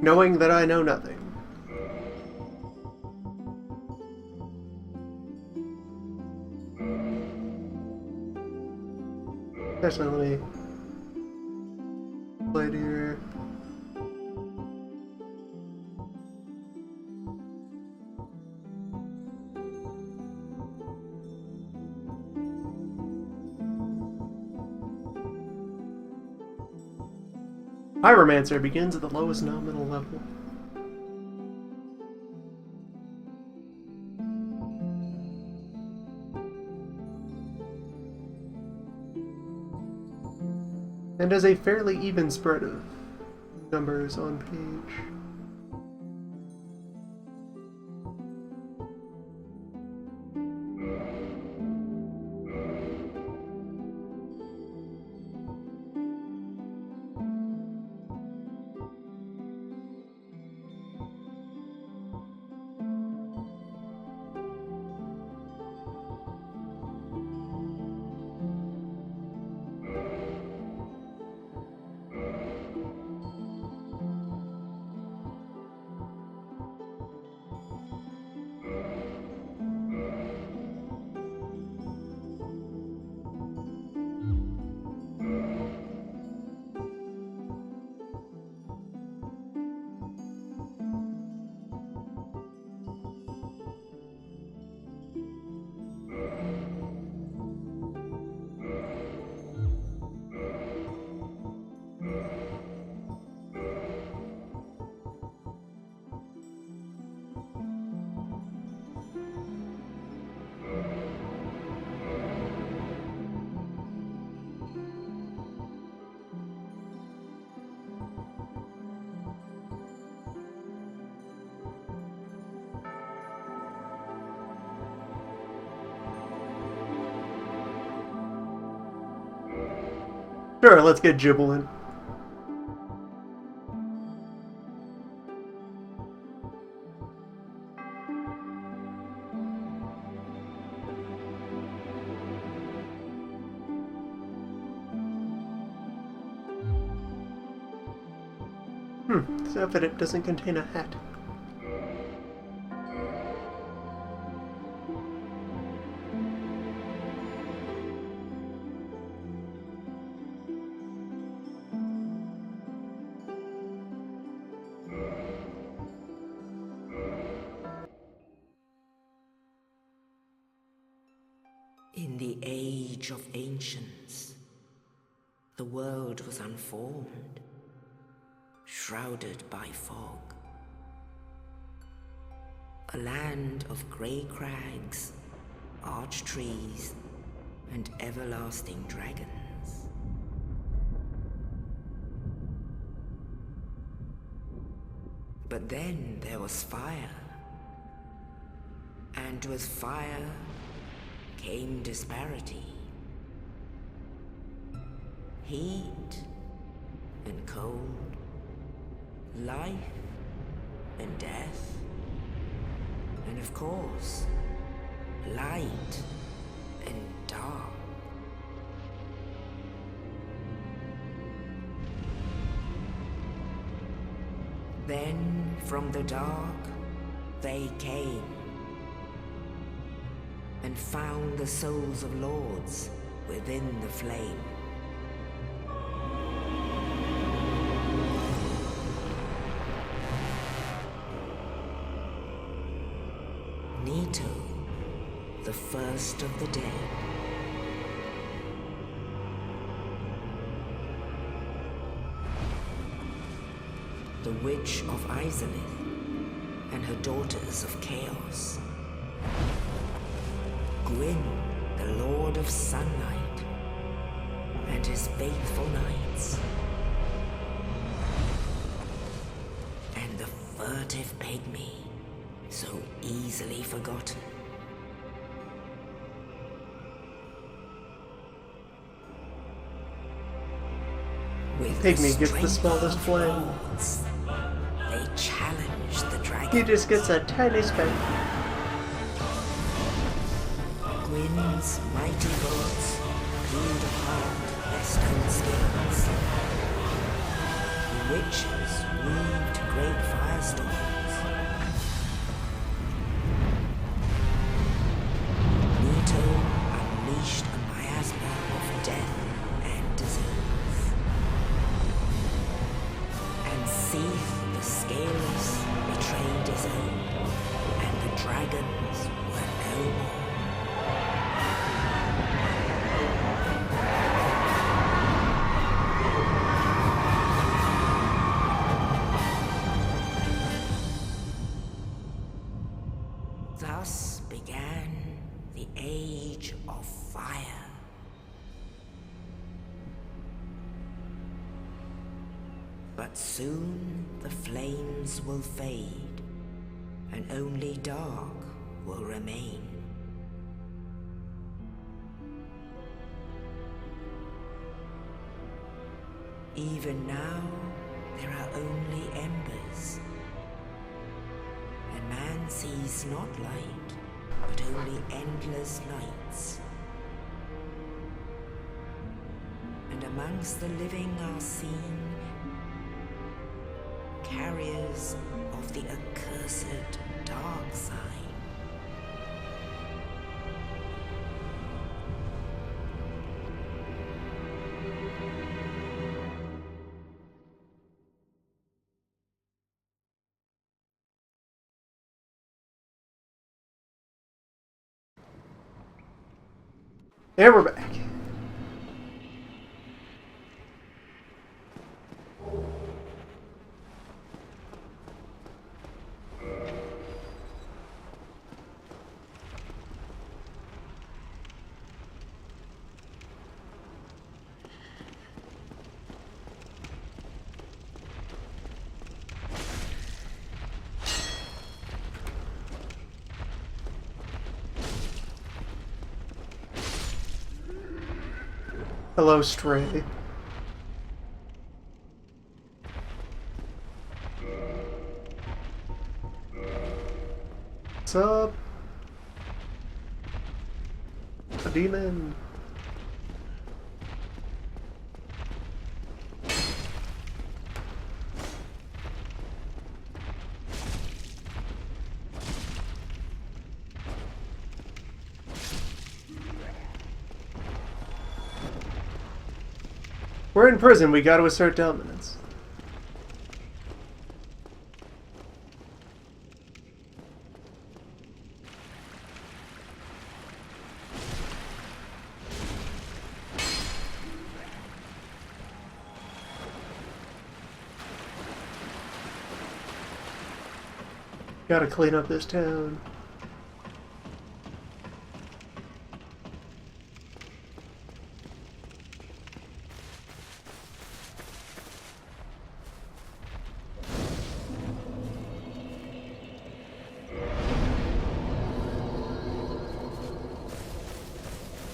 knowing that I know nothing. Actually, let me play it here. Pyromancer begins at the lowest nominal level. And has a fairly even spread of numbers on page. Sure, let's get jubilant. So that it doesn't contain a hat. In the age of ancients, the world was unformed, shrouded by fog. A land of grey crags, arch trees, and everlasting dragons. But then there was fire, and with fire came disparity. Heat and cold, life and death, and of course, light and dark. Then from the dark they came and found the souls of lords within the flame. Nito, the first of the dead. The Witch of Izalith and her daughters of Chaos. Gwyn, the Lord of Sunlight, and his faithful knights. And the furtive pygmy, so easily forgotten. With Pygmy gets the smallest flame. They challenge the dragon. He just gets a tiny speck. Gwyn's mighty bullets peeled apart their stone skins. The witches weaved great firestorms. Nito unleashed a miasma of death and disease. And Seath the Scaleless betrayed his own, and the dragons were no more. Thus began the Age of Fire. But soon the flames will fade, and only dark will remain. Even now, there are only embers, and man sees not light, but only endless nights. And amongst the living are seen carriers of the accursed dark sign. And we're back. Hello, Stray. What's up? A demon. We're in prison, we gotta assert dominance. Gotta clean up this town.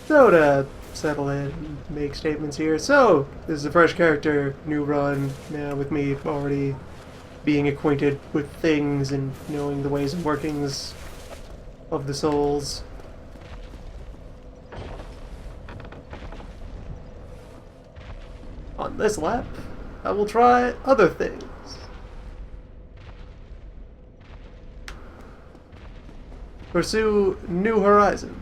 So to settle in and make statements here. So, this is a fresh character, new run, now with me already being acquainted with things and knowing the ways and workings of the souls. On this lap, I will try other things. Pursue new horizons.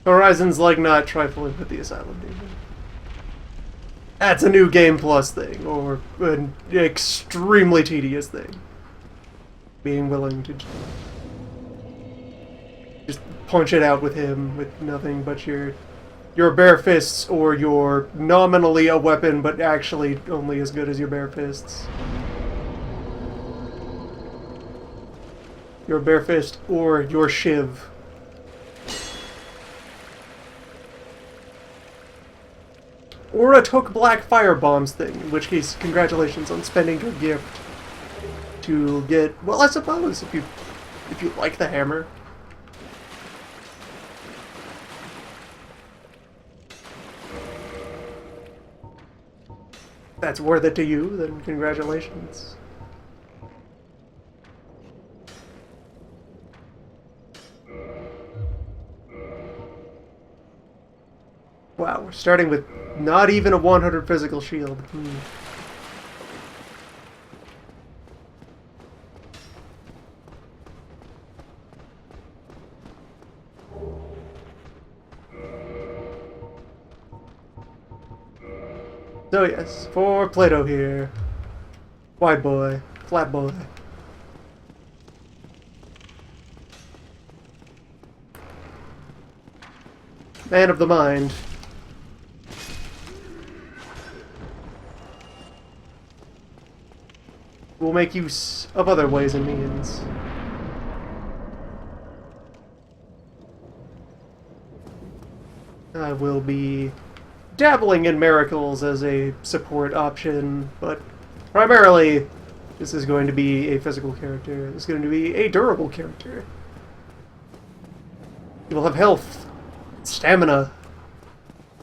Horizons like not trifling with the Asylum Demon. That's a new Game Plus thing, or an extremely tedious thing. Being willing to just punch it out with him with nothing but your bare fists, or your nominally a weapon but actually only as good as your bare fists. Your bare fist or your shiv. Or a took black fire bombs thing, in which case, congratulations on spending your gift to get, well, I suppose, if you like the hammer. that's worth it to you, then congratulations. Wow, we're starting with not even a 100 physical shield. So yes, for Plato here. Wide boy, flat boy. Man of the mind. Will make use of other ways and means. I will be dabbling in miracles as a support option, but primarily this is going to be a physical character. This is going to be a durable character. He will have health, stamina,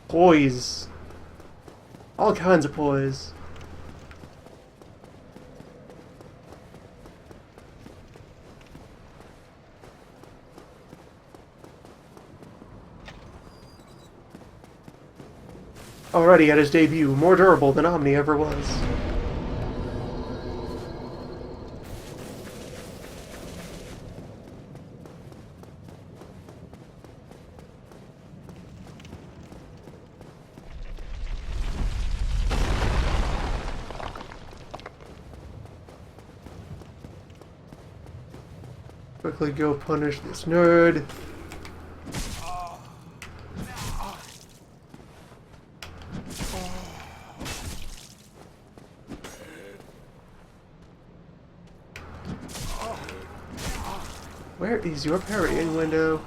poise, all kinds of poise. Already at his debut, more durable than Omni ever was. Quickly go punish this nerd. Where is your parrying window?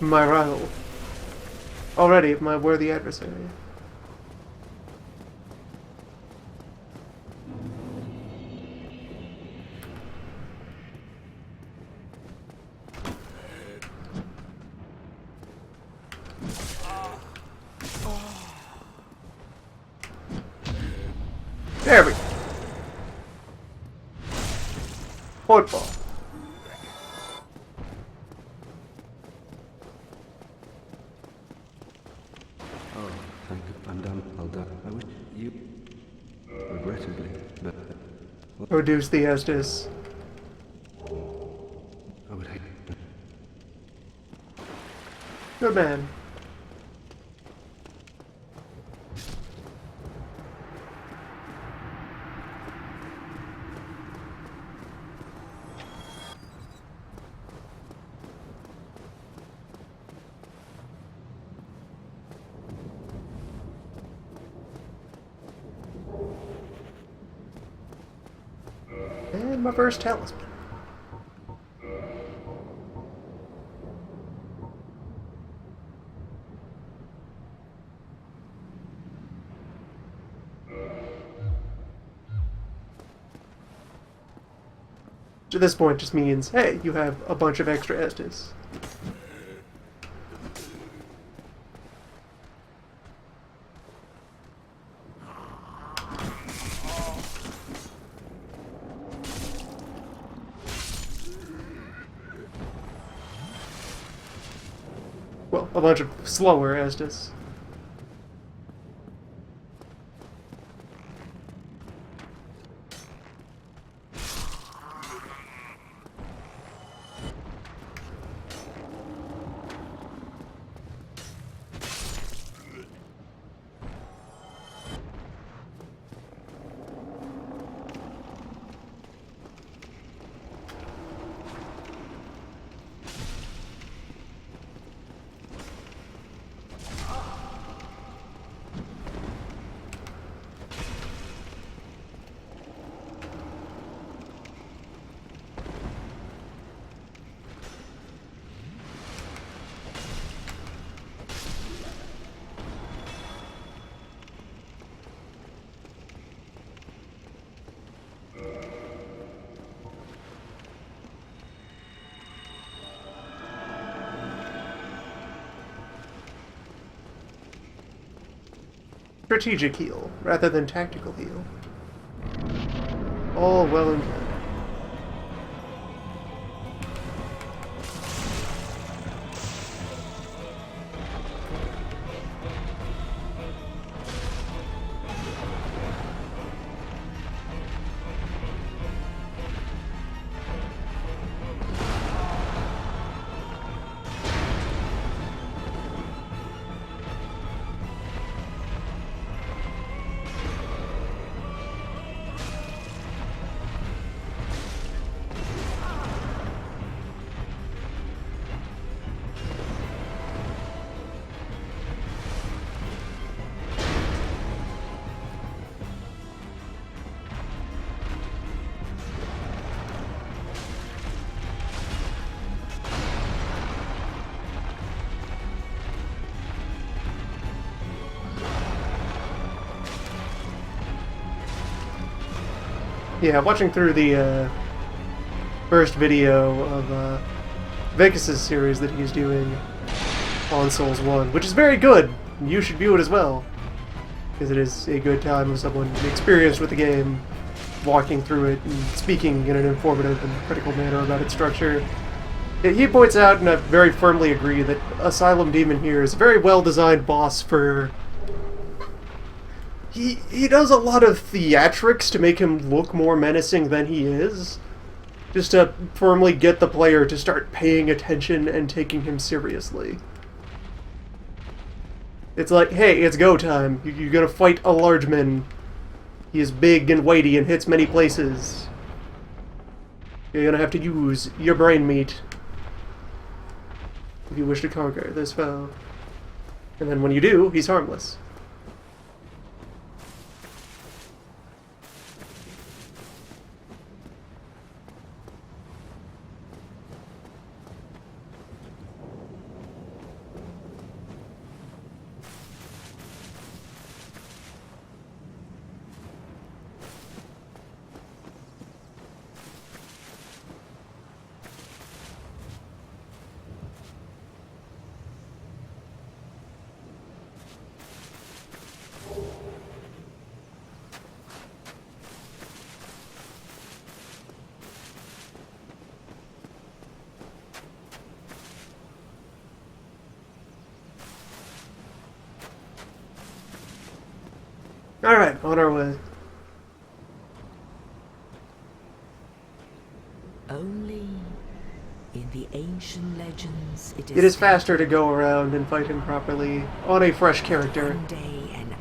My rival. Already my worthy adversary. There we go. Football. Oh, thank you. I'm done. I'll die. I wish you... Regrettably, but... Reduce the Estus. I would hate... Good man. And my first talisman. Which at this point just means, hey, you have a bunch of extra Estus. Well, a bunch of slower Estus. strategic heal rather than tactical heal. All well and good. Yeah, watching through the first video of Vegas' series that he's doing on Souls 1, which is very good. You should view it as well, because it is a good time with someone experienced with the game, walking through it and speaking in an informative and critical manner about its structure. He points out, and I very firmly agree, that Asylum Demon here is a very well-designed boss for... He does a lot of theatrics to make him look more menacing than he is, just to firmly get the player to start paying attention and taking him seriously. It's like, hey, it's go time. You're gonna fight a large man. He is big and weighty and hits many places. You're gonna have to use your brain meat if you wish to conquer this foe. And then when you do, he's harmless. Alright, on our way. Only in the ancient legends It is faster to go around and fight him properly on a fresh character,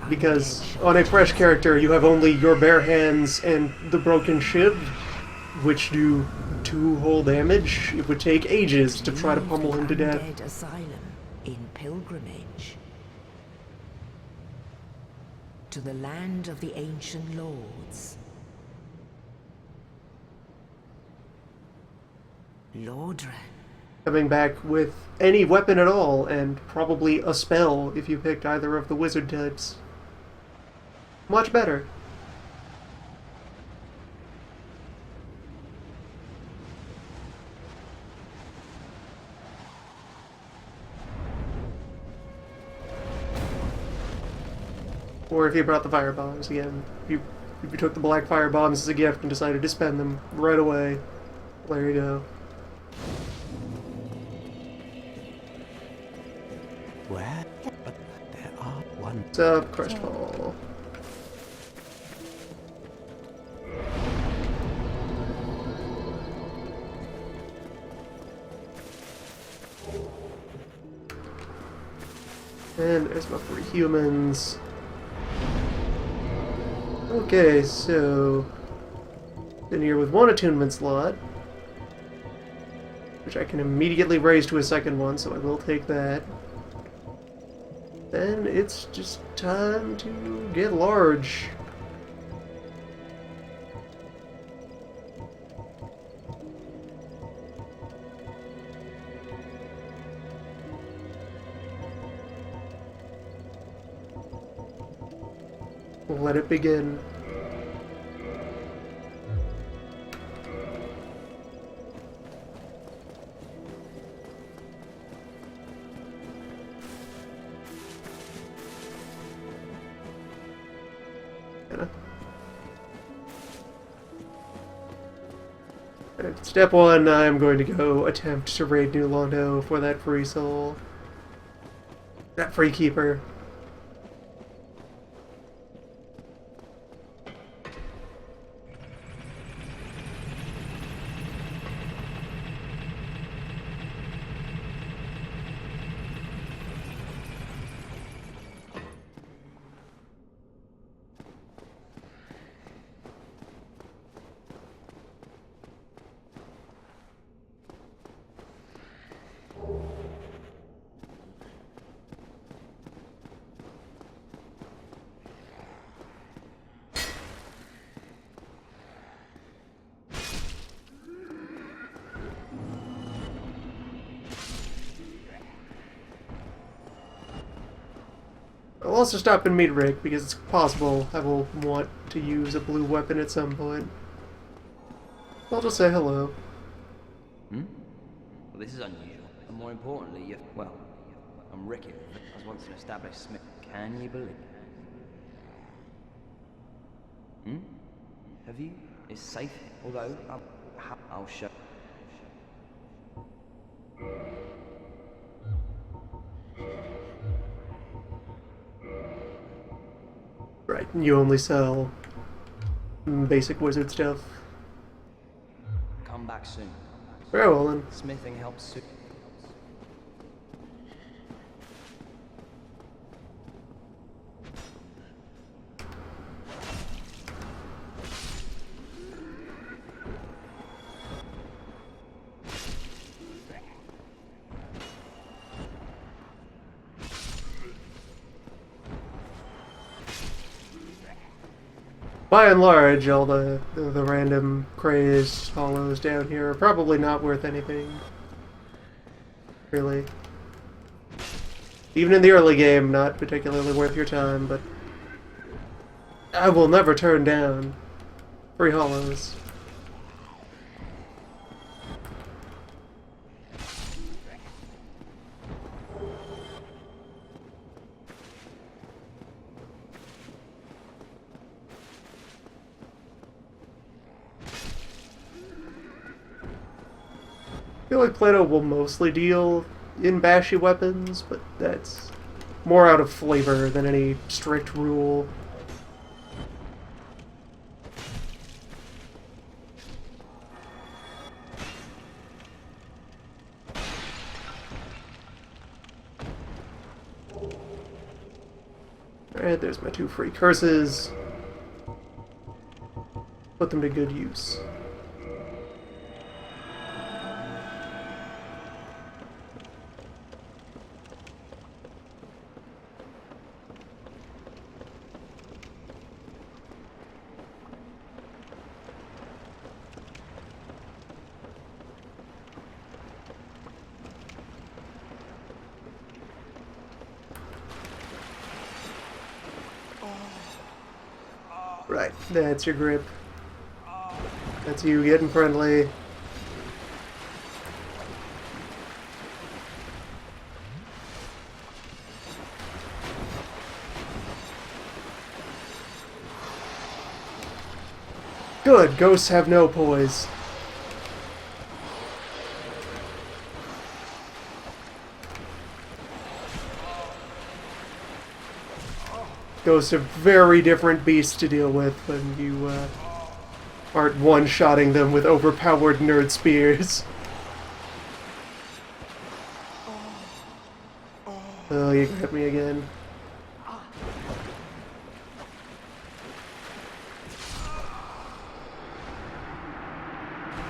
because on a fresh character you have only your bare hands and the broken shiv, which do 2 whole damage. It would take ages to try to pummel him to death. Asylum in pilgrimage to the land of the ancient lords. Lordran. Coming back with any weapon at all, and probably a spell if you picked either of the wizard types. Much better. Or if you brought the fire bombs again. If you took the black fire bombs as a gift and decided to spend them right away. There you go. Where? But there are one. What's up, Crestfall? And there's my 3 humans. Okay, so in here with 1 attunement slot, which I can immediately raise to a second one, so I will take that. Then it's just time to get large. Let it begin. Step one, I'm going to go attempt to raid New Londo for that free soul. That free keeper. I'll also stop and meet Rick, because it's possible I will want to use a blue weapon at some point. I'll just say hello. Well, this is unusual. And more importantly, well, I'm Ricky. I was once an established smith. Can you believe it? Have you? It's safe. Although, I'll show. Right, you only sell basic wizard stuff. Come back soon. Very well then. Smithing helps soon. By and large, all the random crazed hollows down here are probably not worth anything. Really. Even in the early game, not particularly worth your time, but I will never turn down free hollows. I feel like Plato will mostly deal in bashy weapons, but that's more out of flavor than any strict rule. Alright, there's my 2 free curses. Put them to good use. Right, that's your grip. That's you getting friendly. Good, ghosts have no poise. Ghosts are very different beasts to deal with when you aren't one-shotting them with overpowered nerd spears. Oh, you got me again.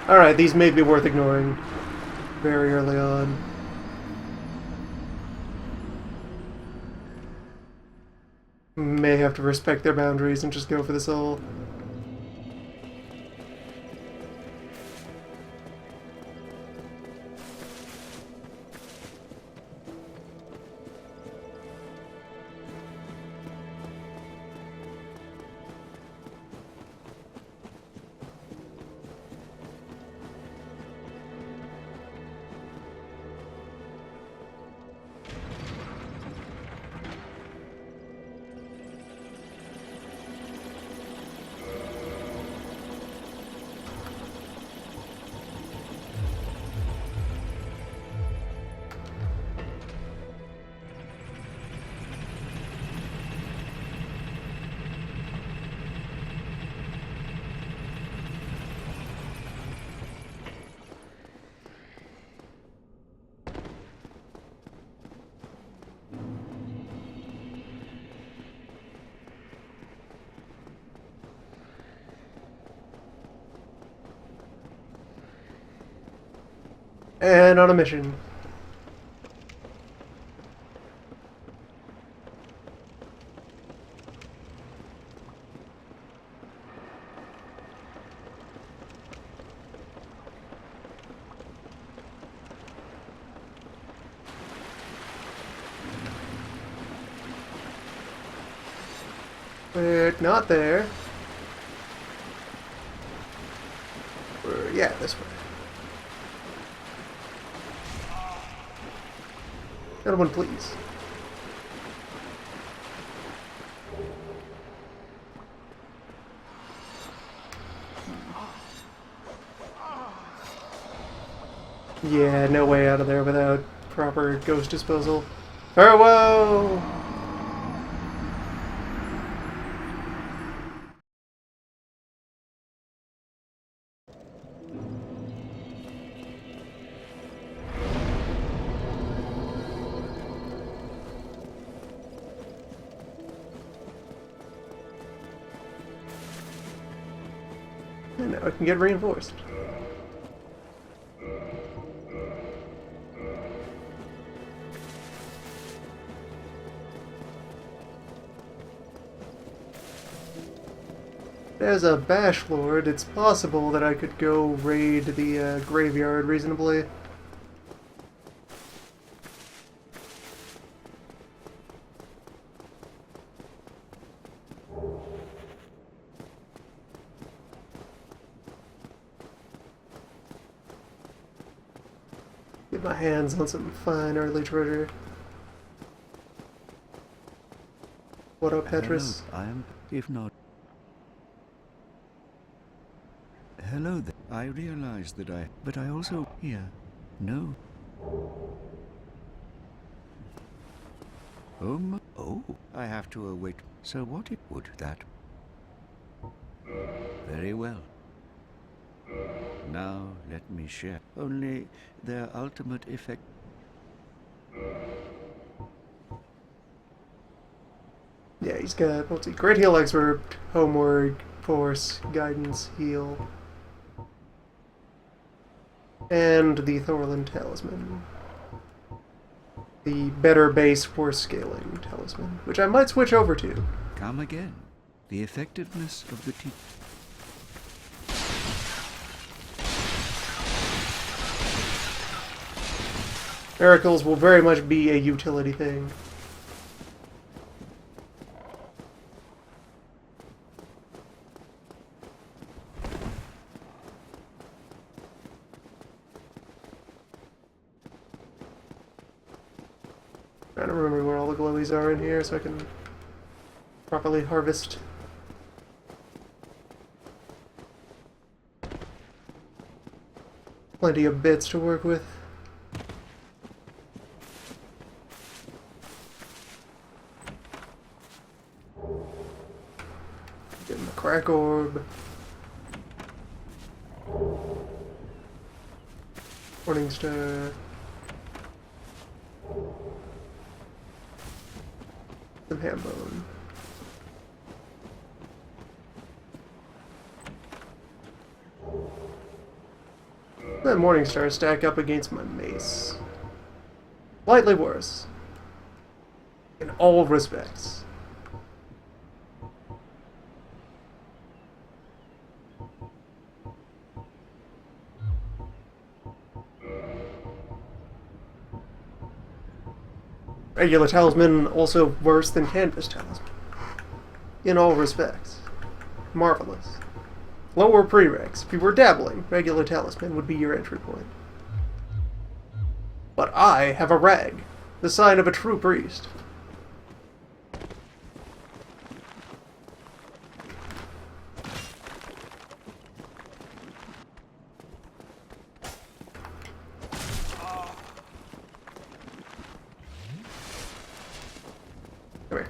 Alright, these may be worth ignoring very early on. May have to respect their boundaries and just go for the soul. And on a mission. Not there. Yeah, this way. Another one, please. Yeah, no way out of there without proper ghost disposal. Farewell! And now I can get reinforced. As a Bash Lord, it's possible that I could go raid the graveyard reasonably. Get my hands on some fine early treasure. What up, Petrus? Hello, I am, if not... Hello there. I realize that but I also... Here. No. Oh, I have to await. So what it would that? Very well. Now let me share. Only their ultimate effect. Yeah, he's got, what's he? Great Heal Excerpt, Homework, Force, Guidance, Heal. And the Thorlin Talisman. The better base for scaling talisman, which I might switch over to. Come again. The effectiveness of the Miracles will very much be a utility thing. Trying to remember where all the glowies are in here so I can properly harvest. Plenty of bits to work with. Get him a crack orb. Morningstar. Some ham bone. Let Morningstar stack up against my mace. Slightly worse. In all respects. Regular talisman also worse than canvas talisman. In all respects. Marvelous. Lower prereqs. If you were dabbling, regular talisman would be your entry point. But I have a rag, the sign of a true priest. Come here.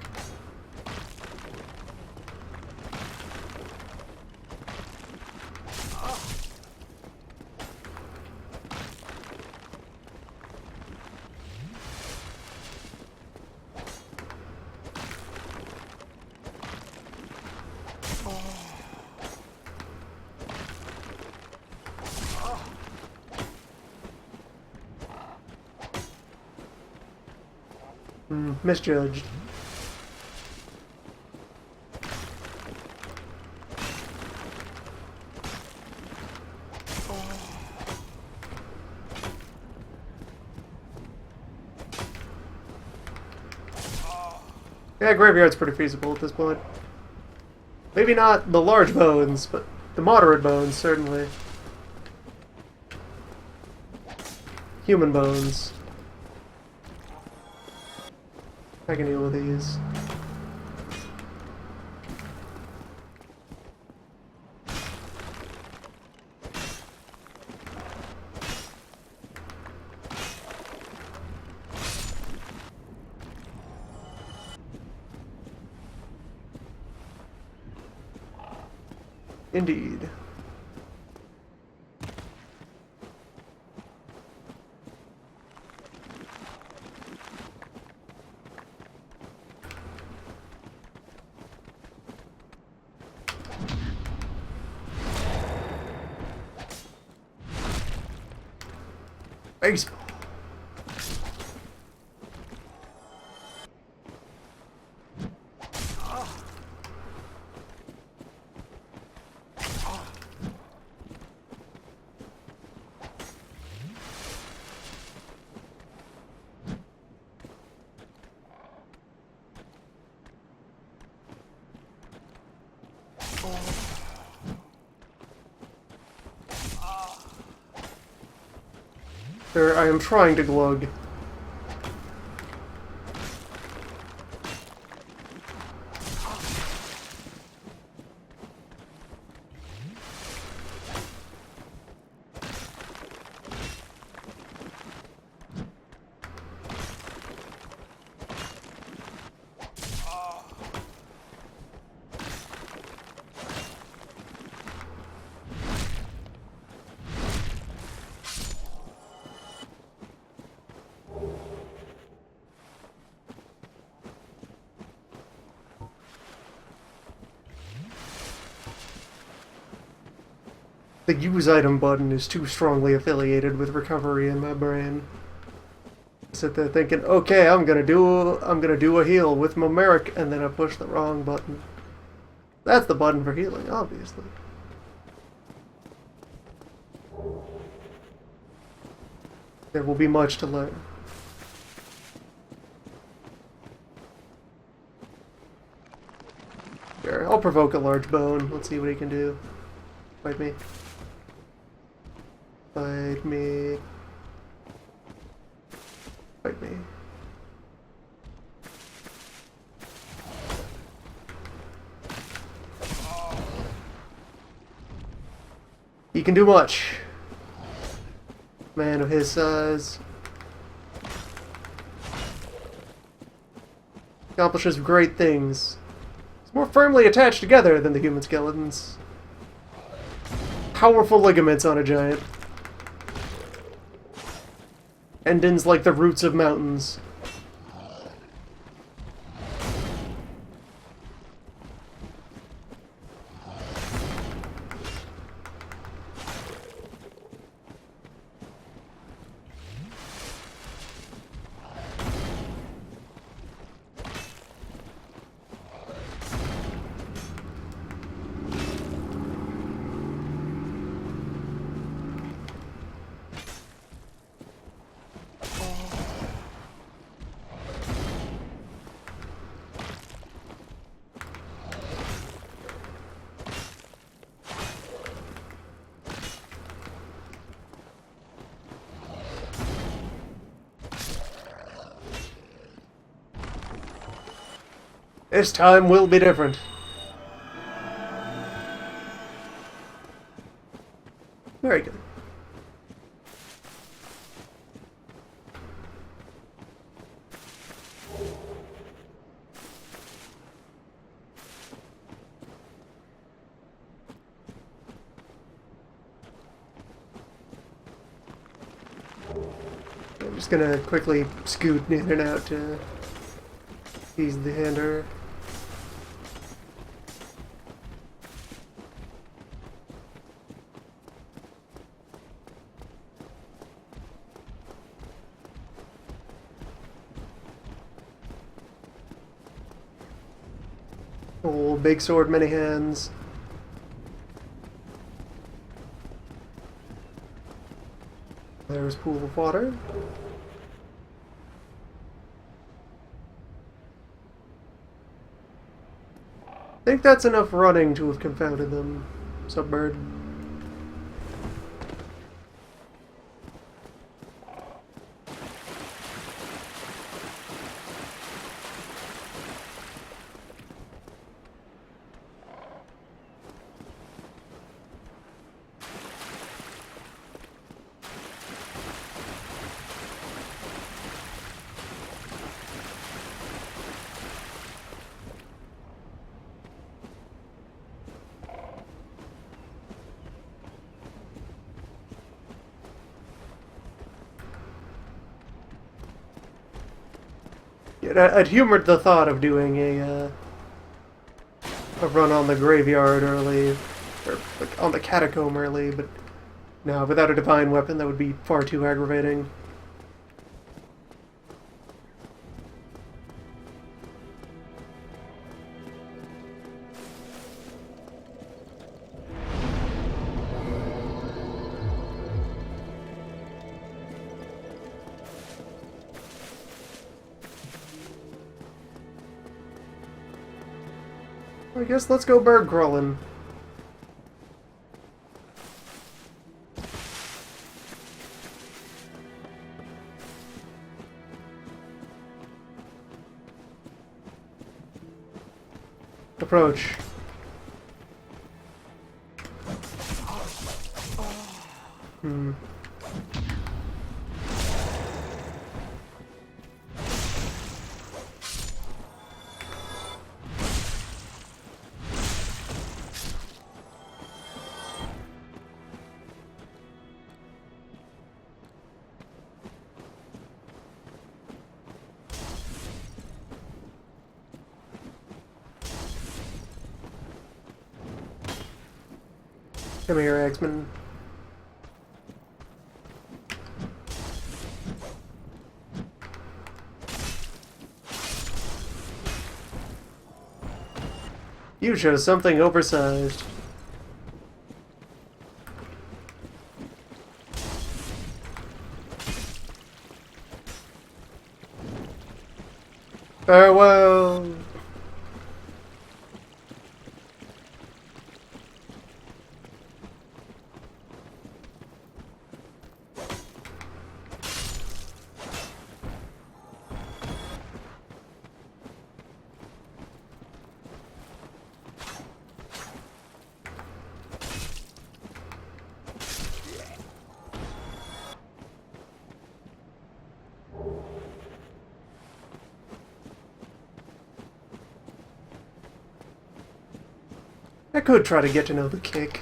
Misjudged. Yeah, graveyard's pretty feasible at this point. Maybe not the large bones, but the moderate bones, certainly. Human bones. I can deal with these. Indeed. Baseball. Sir, I am trying to glug. The use item button is too strongly affiliated with recovery in my brain. I sit there thinking, okay, I'm gonna do a heal with my Merrick, and then I push the wrong button. That's the button for healing, obviously. There will be much to learn. Sure, I'll provoke a large bone. Let's see what he can do. Fight me. Fight me. Fight me. He can do much. Man of his size. Accomplishes great things. He's more firmly attached together than the human skeletons. Powerful ligaments on a giant. Endins like the roots of mountains. This time will be different. Very good. I'm just gonna quickly scoot in and out to ease the hander. Oh, big sword, many hands. There's pool of water. I think that's enough running to have confounded them. Subbird. I'd humored the thought of doing a run on the graveyard early, or like on the catacomb early, but no, without a divine weapon that would be far too aggravating. I guess let's go bird crawling. Approach. Hmm. Come here, X-Men. You chose something oversized. Farewell. I could try to get to know the kick.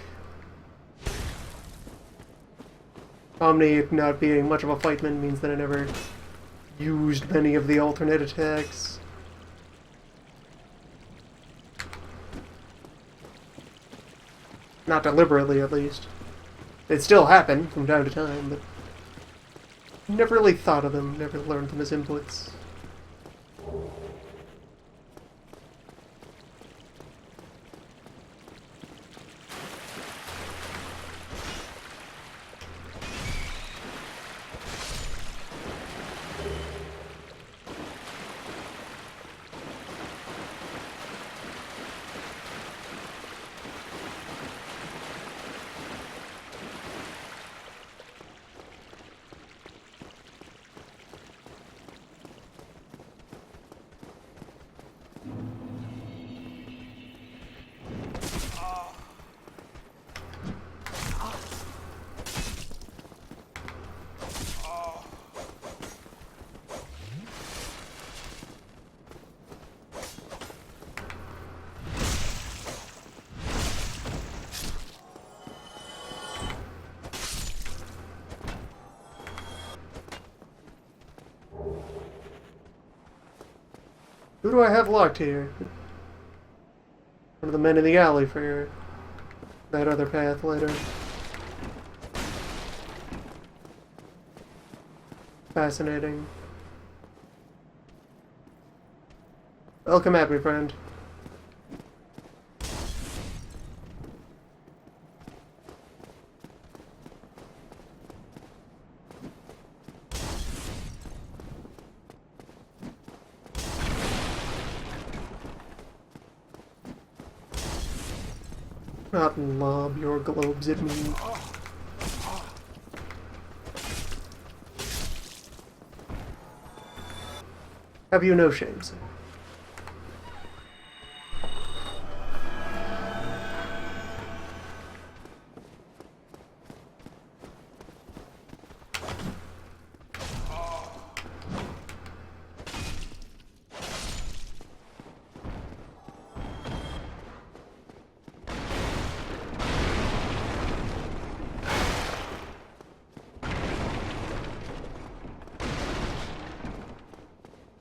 Omni not being much of a fightman means that I never used many of the alternate attacks. Not deliberately, at least. It still happened from time to time, but never really thought of them, never learned them as inputs. Who do I have locked here? One of the men in the alley for that other path later. Fascinating. Welcome at me, friend. Not lob your globes at me. Have you no shame, sir?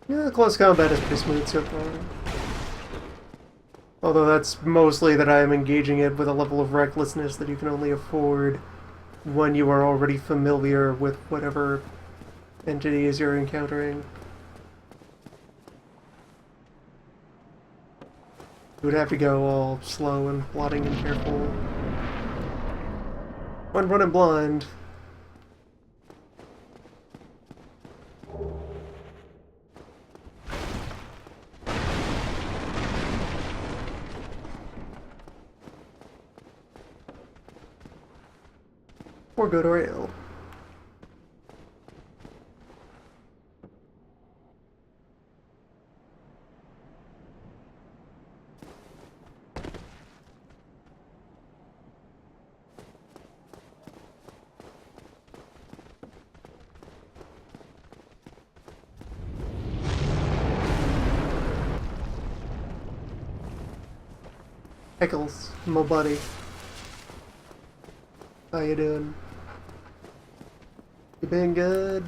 Yeah, close combat is pretty smooth so far. Although that's mostly that I am engaging it with a level of recklessness that you can only afford when you are already familiar with whatever entities you're encountering. You would have to go all slow and plodding and careful. When running blind. Or good or ill. Pickles, my buddy. How you doing? You been good?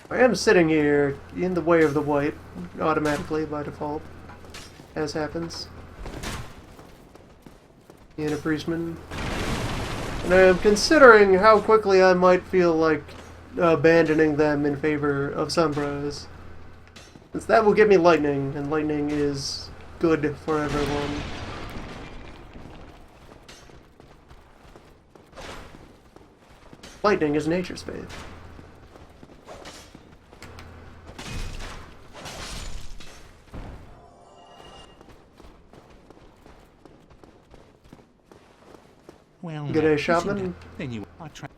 I am sitting here in the way of the white, automatically by default, as happens in a priestman. And I am considering how quickly I might feel like abandoning them in favor of Sombras. Since that will give me lightning, and lightning is good for everyone. Lightning is nature's faith. Well, Good day, Shopman. Then you are trying.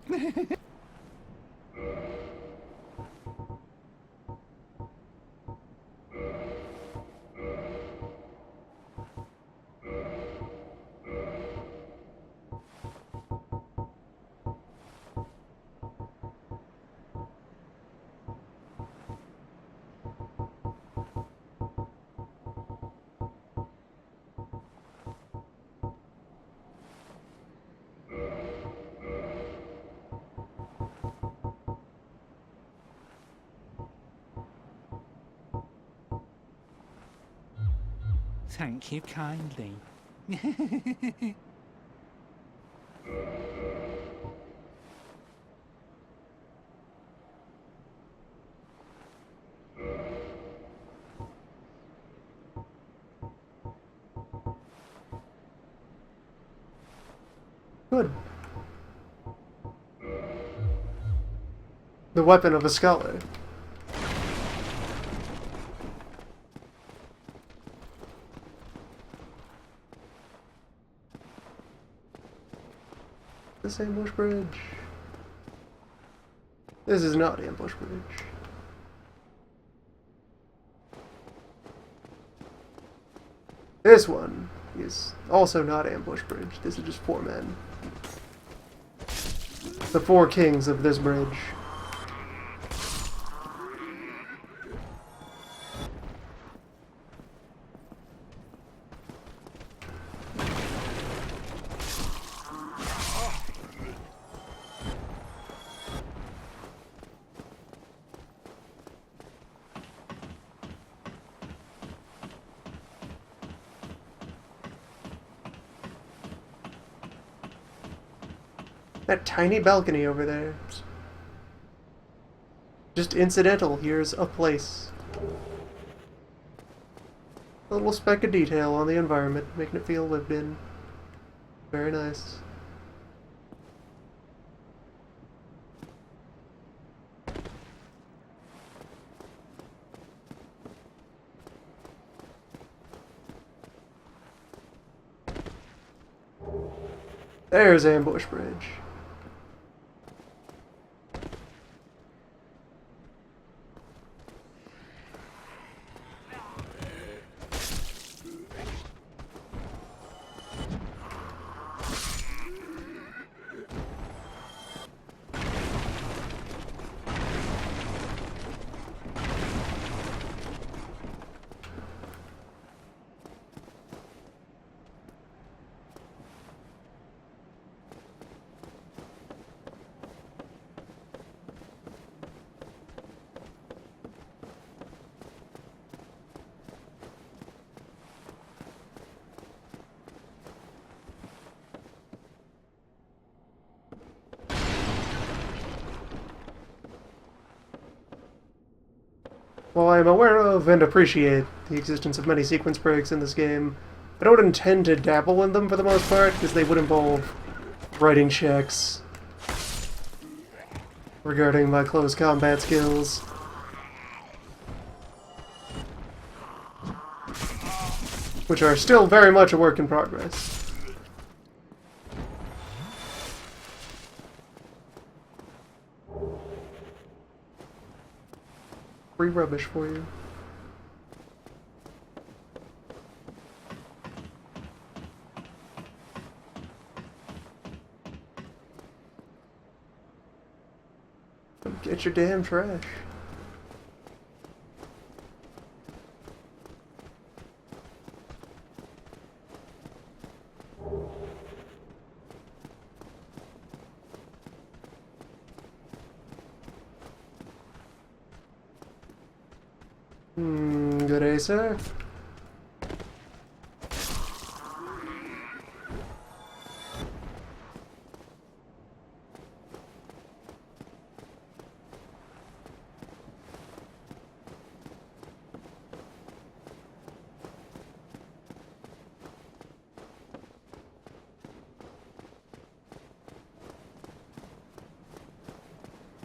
Thank you kindly. Good. The weapon of a scholar. This ambush bridge. This is not ambush bridge. This one is also not ambush bridge. This is just 4 men. The 4 kings of this bridge. That tiny balcony over there. Just incidental. Here's a place. A little speck of detail on the environment, making it feel lived in. Very nice. There's Ambush Bridge. While I am aware of and appreciate the existence of many sequence breaks in this game, I don't intend to dabble in them for the most part, because they would involve writing checks regarding my close combat skills. Which are still very much a work in progress. Free rubbish for you. Get your damn trash. Good day, sir.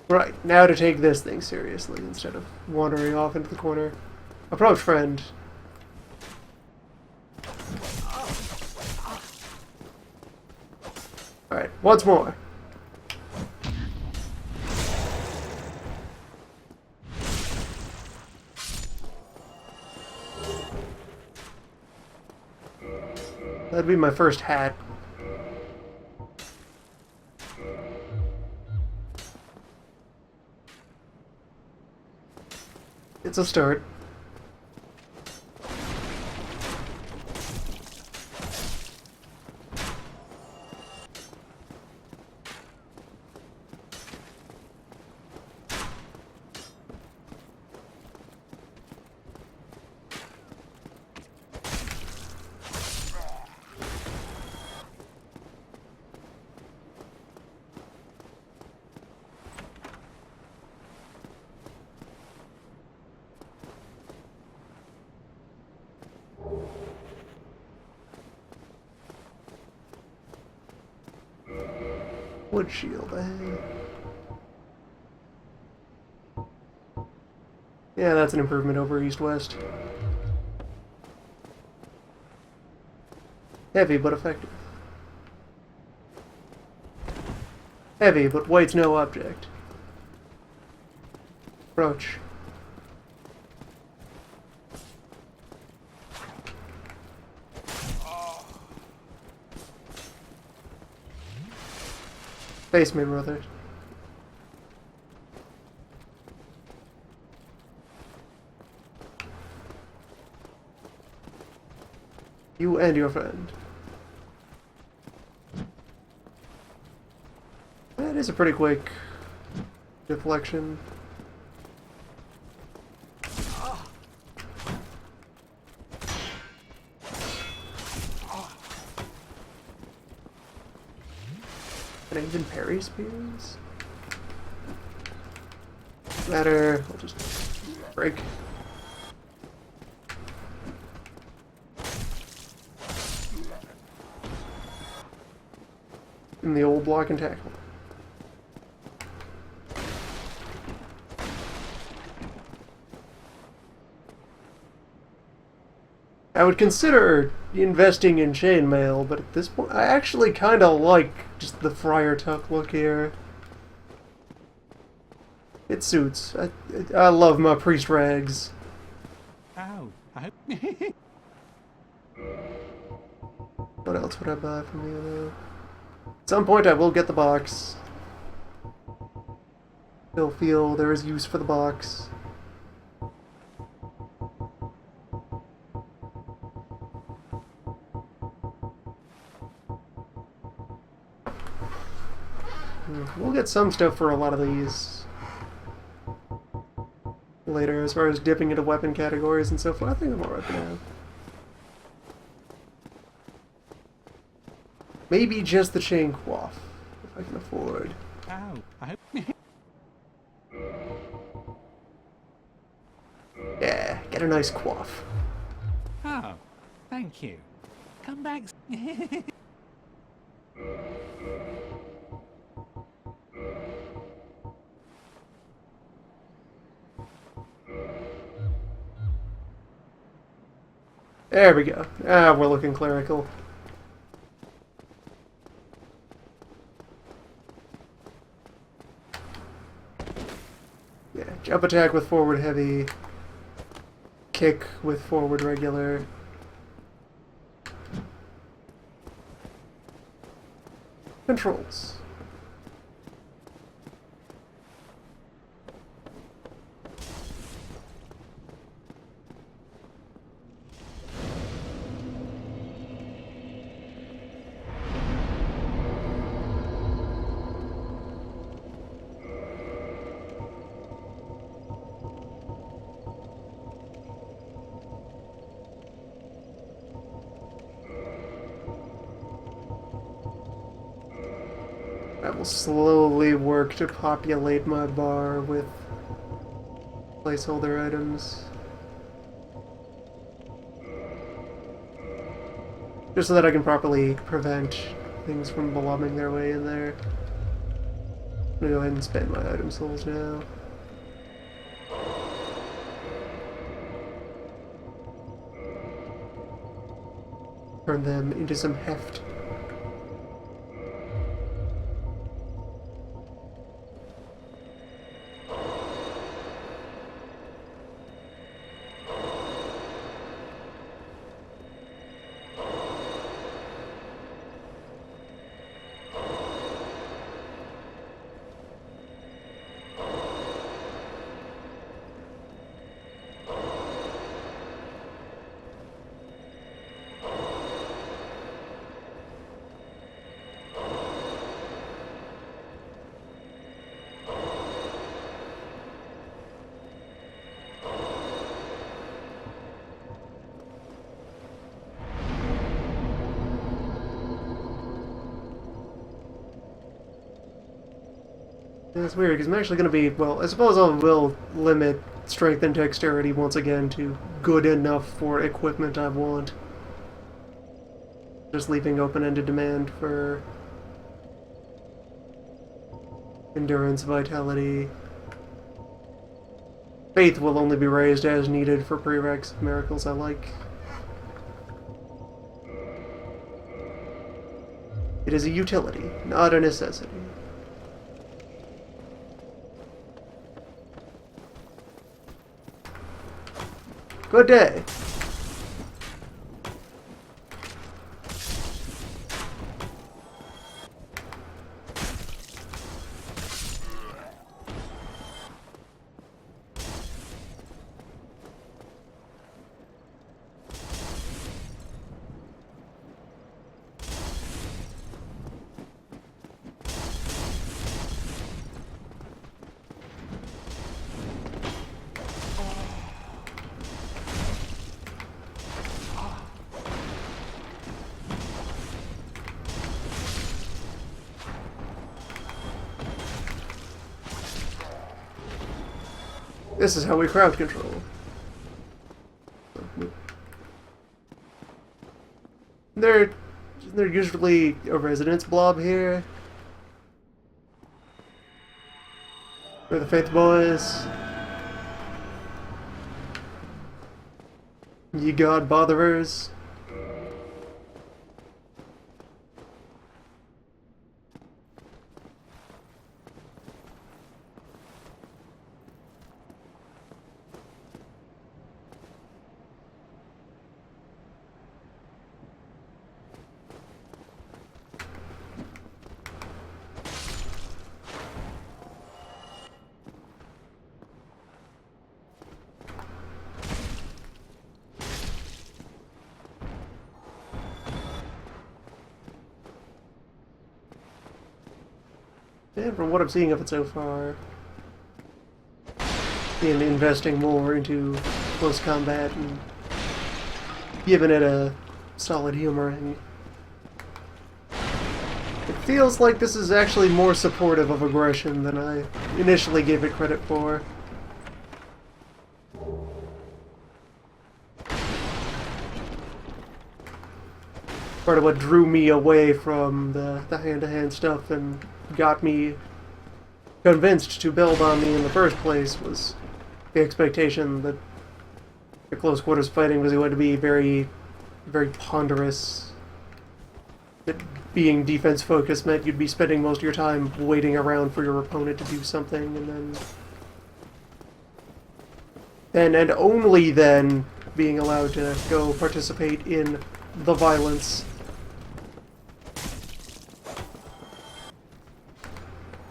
Right, now to take this thing seriously instead of wandering off into the corner. Approach, friend. Alright, once more. That'd be my first hat. It's a start. Wood shield, Yeah, that's an improvement over east-west. Heavy, but effective. Heavy, but white's no object. Approach. Face me, brother. You and your friend. That is a pretty quick deflection. even parry spears? Matter. I'll just break. In the old block and tackle. I would consider investing in chainmail, but at this point, I actually kind of like just the Friar Tuck look here. It suits. I love my priest rags. Oh, I hope. What else would I buy from you, though? At some point, I will get the box. Still feel there is use for the box. We'll get some stuff for a lot of these later, as far as dipping into weapon categories and so forth. I think I'm alright for now. Maybe just the chain coif, if I can afford. Oh, I hope. Yeah, get a nice coif. Oh, thank you. Come back. There we go. Ah, we're looking clerical. Yeah, jump attack with forward heavy. Kick with forward regular. Controls. I will slowly work to populate my bar with placeholder items. Just so that I can properly prevent things from blobbing their way in there. I'm gonna go ahead and spend my item souls now. Turn them into some heft. Yeah, it's weird, because I'm actually going to be, well, I suppose I will limit strength and dexterity once again to good enough for equipment I want. Just leaving open-ended demand for endurance, vitality. Faith will only be raised as needed for prereqs miracles I like. It is a utility, not a necessity. Good day. This is how we crowd control. They're usually a residence blob here. We're the Faith Boys. Ye God Botherers. And from what I'm seeing of it so far, in investing more into close combat and giving it a solid humoring, it feels like this is actually more supportive of aggression than I initially gave it credit for. Part of what drew me away from the hand-to-hand stuff and got me convinced to build on me in the first place was the expectation that the close quarters fighting was going to be very, very ponderous. That being defense focused meant you'd be spending most of your time waiting around for your opponent to do something, and then and only then being allowed to go participate in the violence.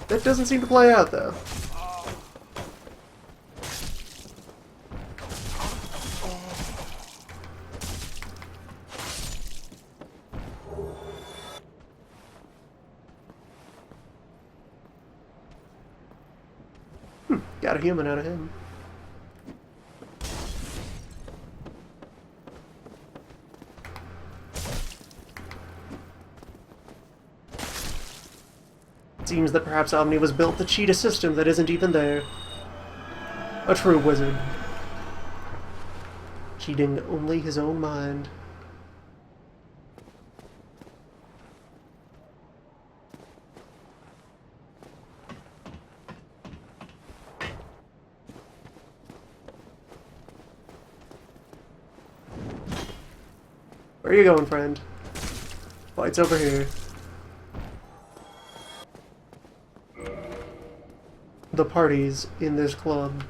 That doesn't seem to play out, though. Got a human out of him. It seems that perhaps Omni was built to cheat a system that isn't even there. A true wizard. Cheating only his own mind. Where are you going, friend? Fight's over here. The parties in this club.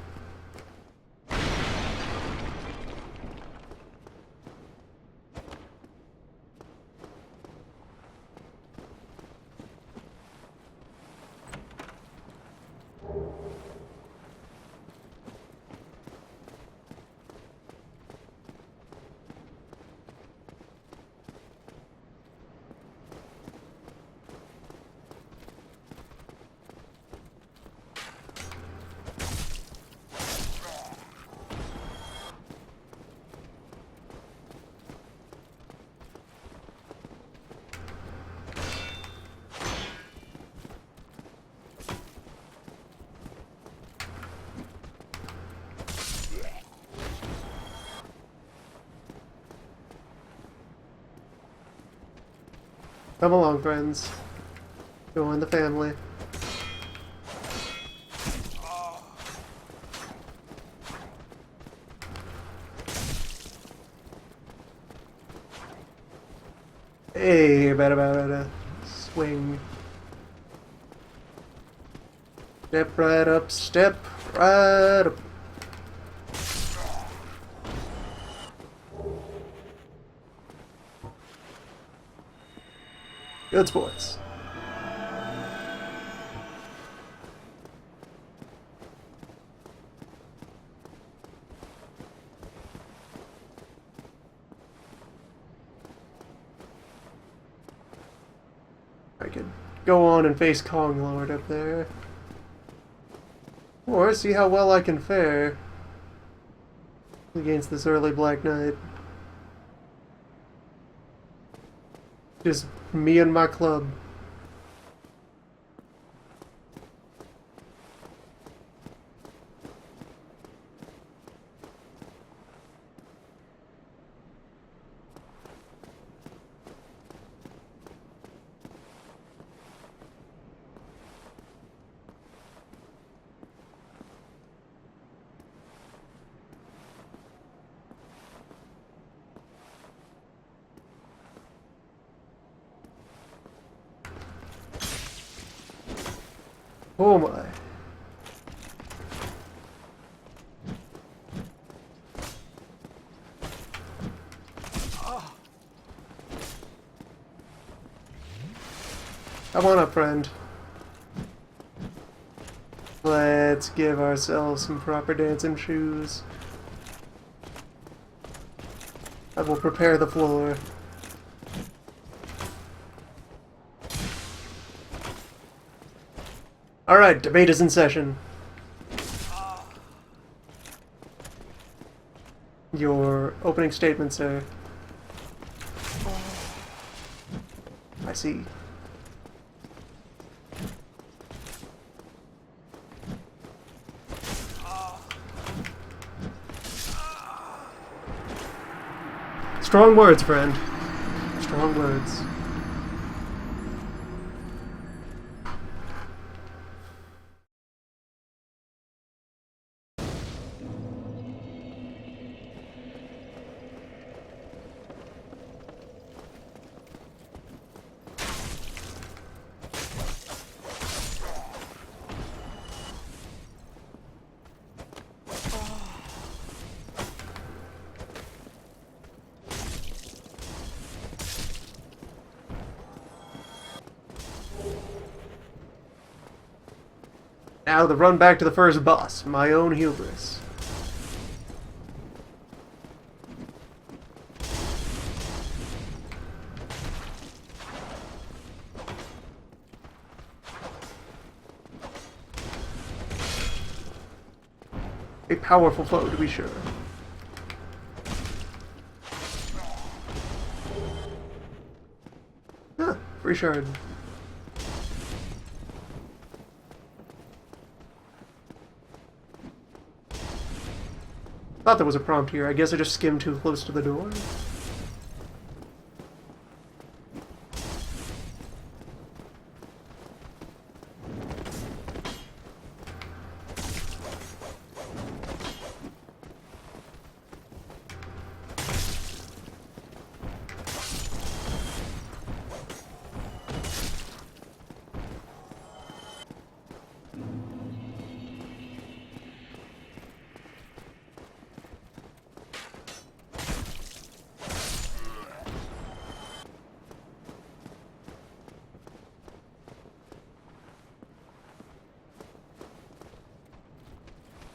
Come along, friends. Join the family. Hey, better. Swing. Step right up, step right up. Good sports. I could go on and face Kong Lord up there. Or see how well I can fare against this early Black Knight. Just me and my club. Oh my. Come on up, friend. Let's give ourselves some proper dancing shoes. I will prepare the floor. Alright, debate is in session. Your opening statement, sir. I see. Strong words, friend. Strong words. Now the run back to the first boss, my own hubris. A powerful foe, to be sure. Huh, free shard. Thought there was a prompt here. I guess I just skimmed too close to the door.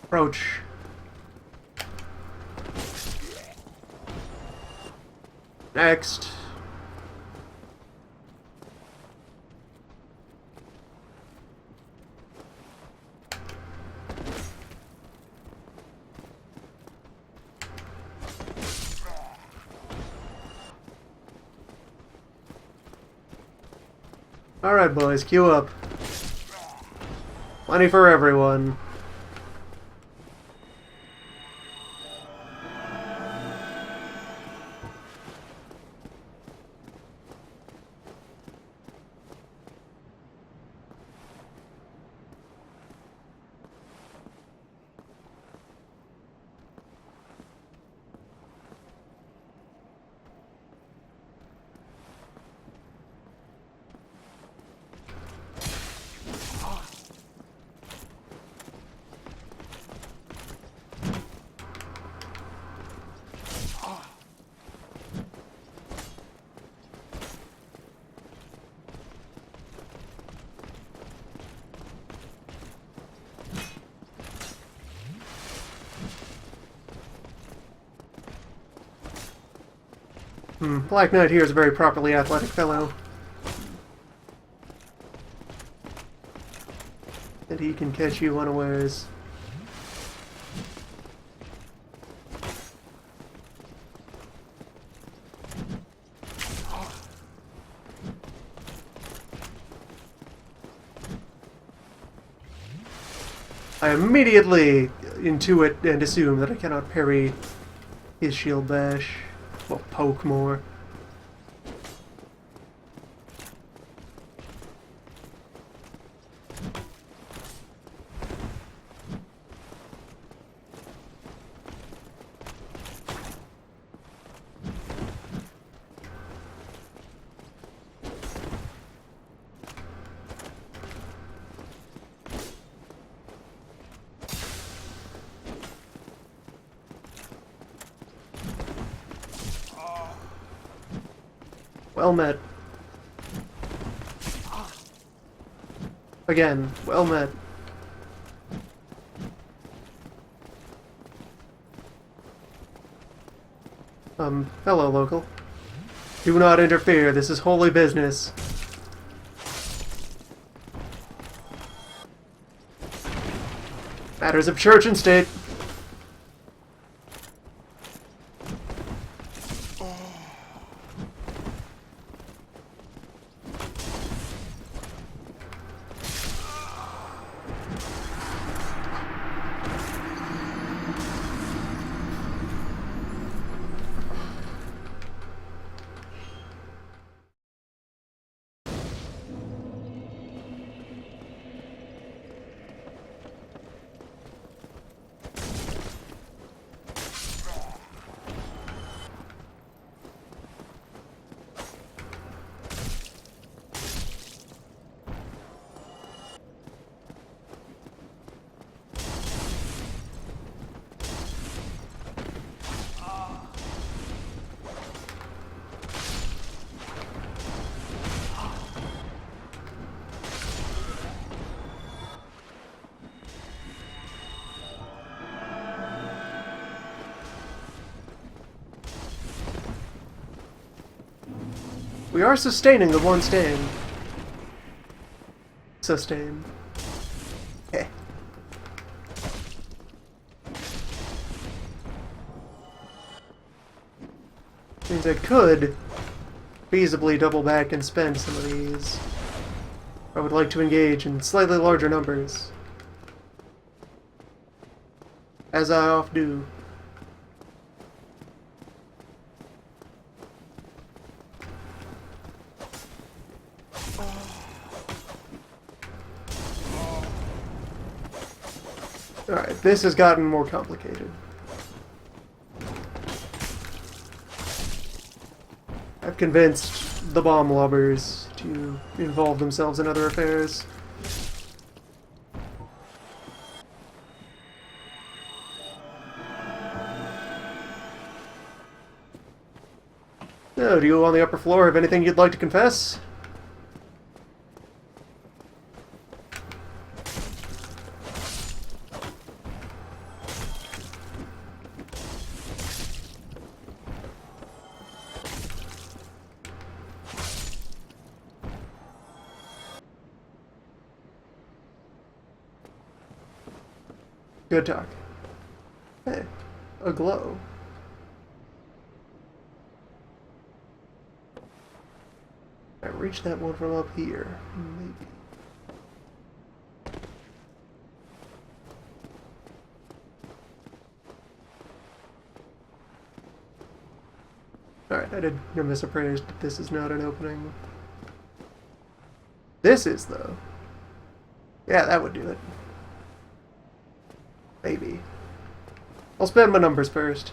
Approach. Next. Alright, boys, queue up. Plenty for everyone. Black Knight here is a very properly athletic fellow. And he can catch you unawares. I immediately intuit and assume that I cannot parry his shield bash. Well, poke more. Well met. Again, well met. Hello, local. Do not interfere. This is holy business. Matters of church and state. We are sustaining the one stand. Sustain. Heh. Means I could feasibly double back and spend some of these. I would like to engage in slightly larger numbers. As I oft do. Alright, this has gotten more complicated. I've convinced the bomb lobbers to involve themselves in other affairs. So, do you on the upper floor have anything you'd like to confess? Good talk. Hey, a glow. I reached that one from up here. Maybe. Alright, I did misappraised. This is not an opening. This is, though. Yeah, that would do it. Maybe. I'll spend my numbers first.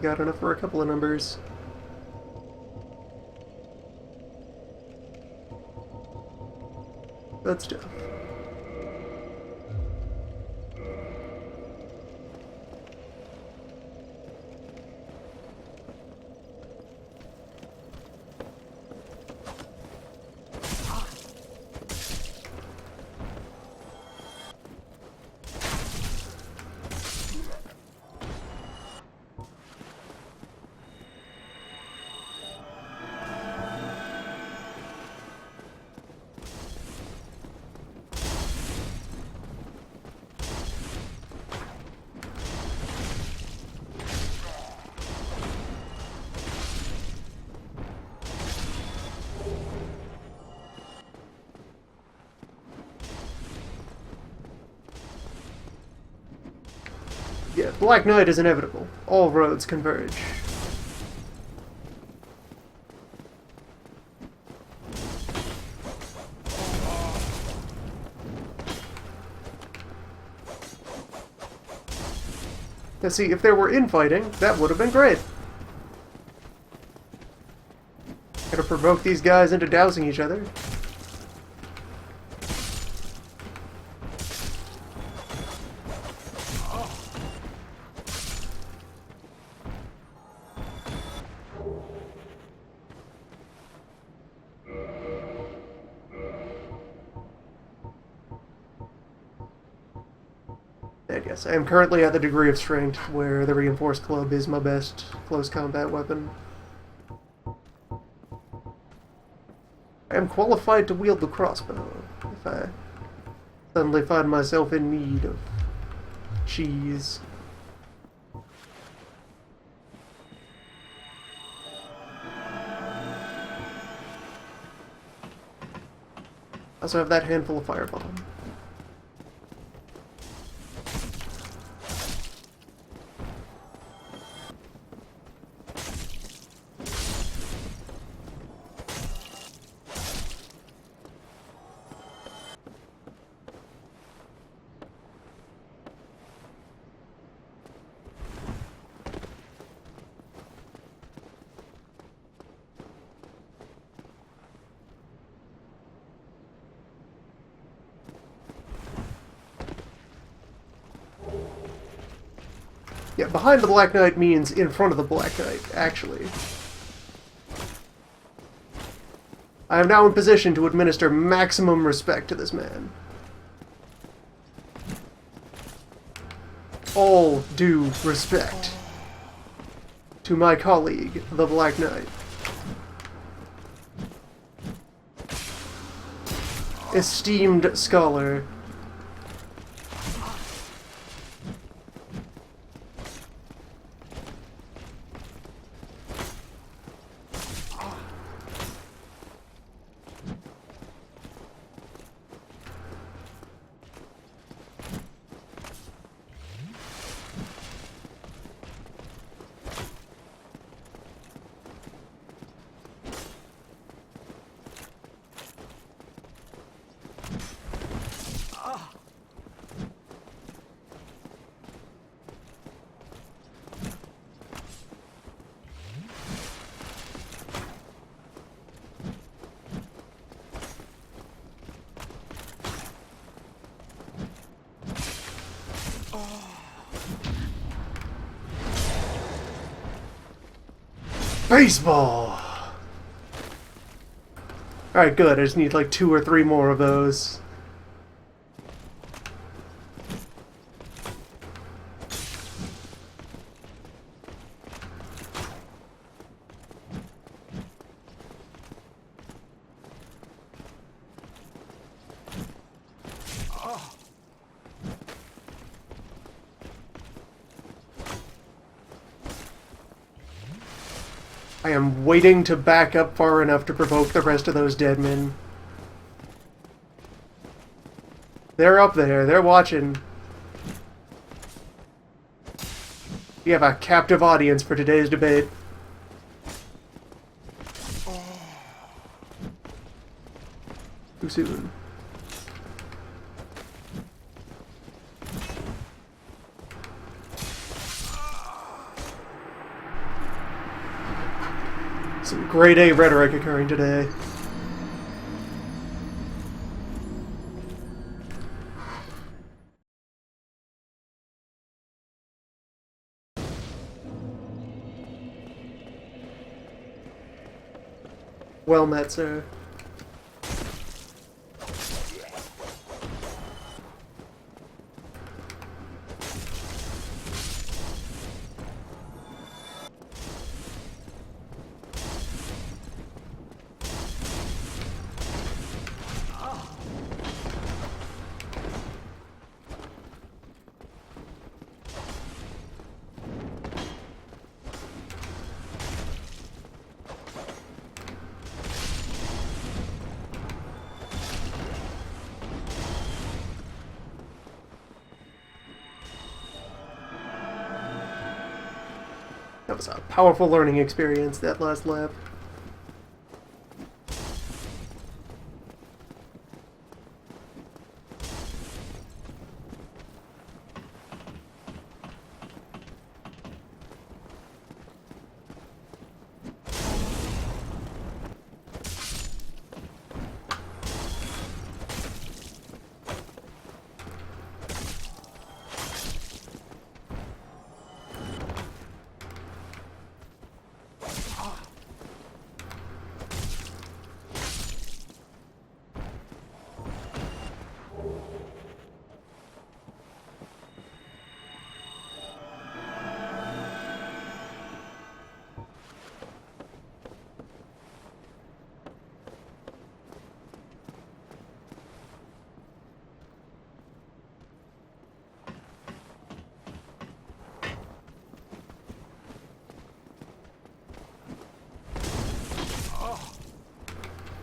Got enough for a couple of numbers. Good stuff. Yeah, Black Knight is inevitable. All roads converge. Now see, if there were infighting, that would have been great. Gotta provoke these guys into dousing each other. And yes, I am currently at the degree of strength where the reinforced club is my best close combat weapon. I am qualified to wield the crossbow if I suddenly find myself in need of cheese. I also have that handful of firebomb. Yeah, behind the Black Knight means in front of the Black Knight, actually. I am now in position to administer maximum respect to this man. All due respect to my colleague, the Black Knight. Esteemed scholar. Baseball! Alright, good. I just need like 2 or 3 more of those. I am waiting to back up far enough to provoke the rest of those dead men. They're up there. They're watching. We have a captive audience for today's debate. Too soon. Some grade A rhetoric occurring today. Well met, sir. That was a powerful learning experience, that last lap.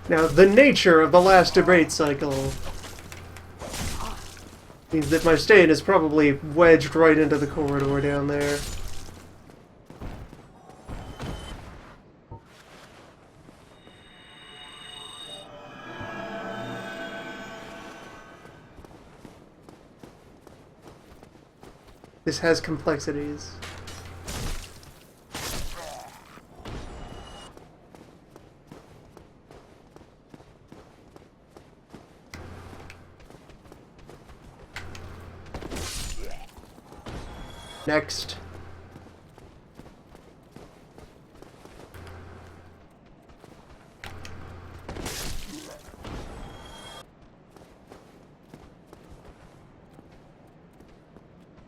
Now, the nature of the last debate cycle means that my stain is probably wedged right into the corridor down there. This has complexities. Next.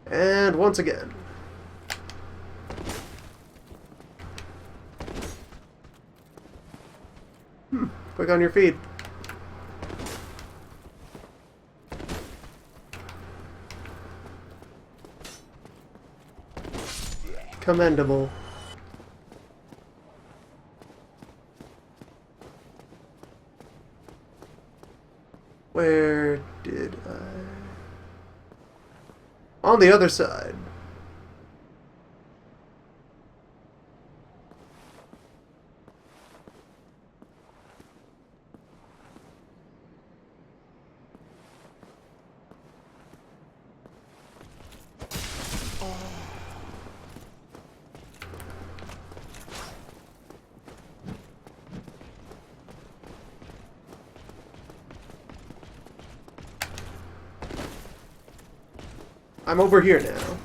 And once again. Quick on your feet. Commendable. Where did I... On the other side. I'm over here now.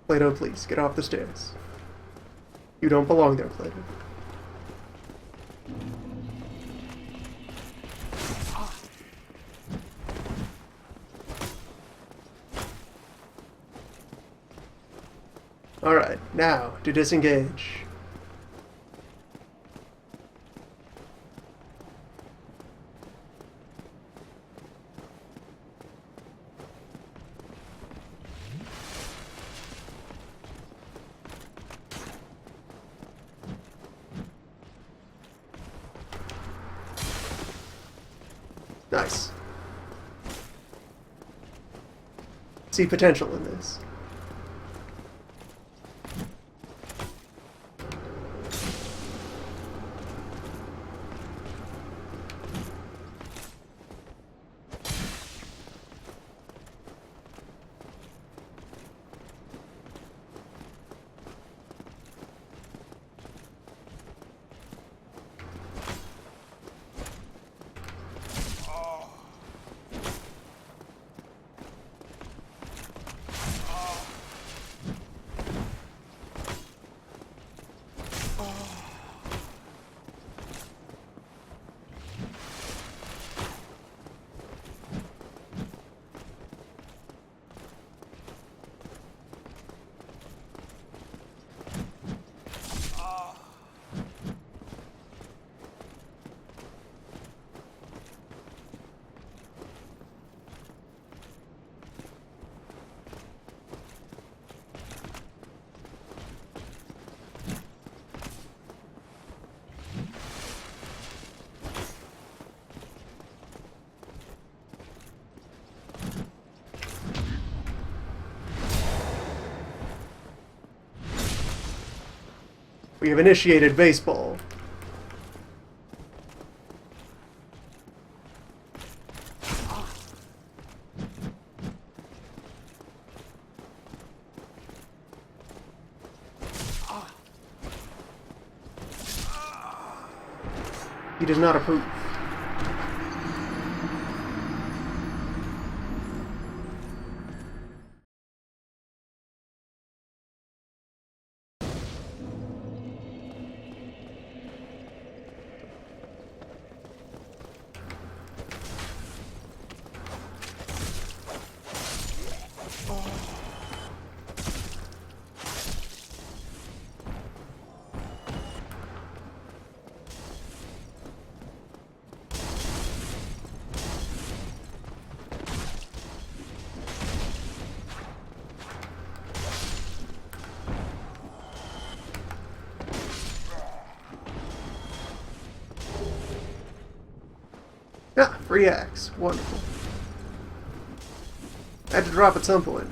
Plato, please, get off the stairs. You don't belong there, Plato. Alright, now, to disengage. Nice. See potential in this. We have initiated baseball. He does not approve. Ah, free axe. Wonderful. I had to drop at some point.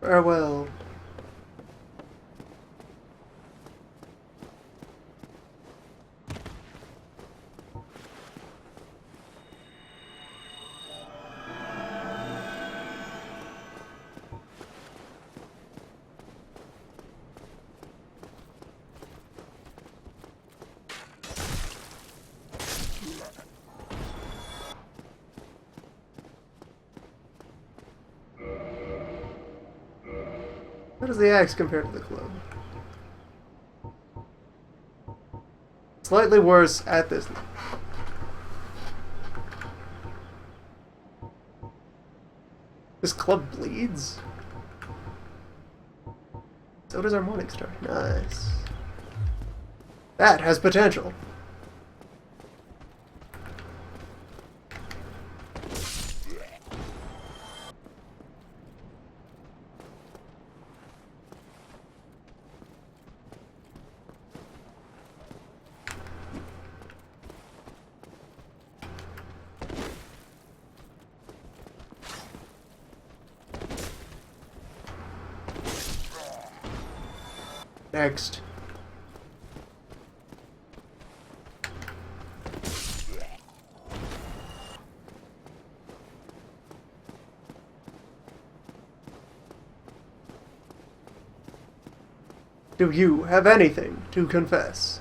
Farewell. How does the axe compare to the club? Slightly worse at this. This club bleeds? So does our Morning Star. Nice. That has potential. Next. Do you have anything to confess?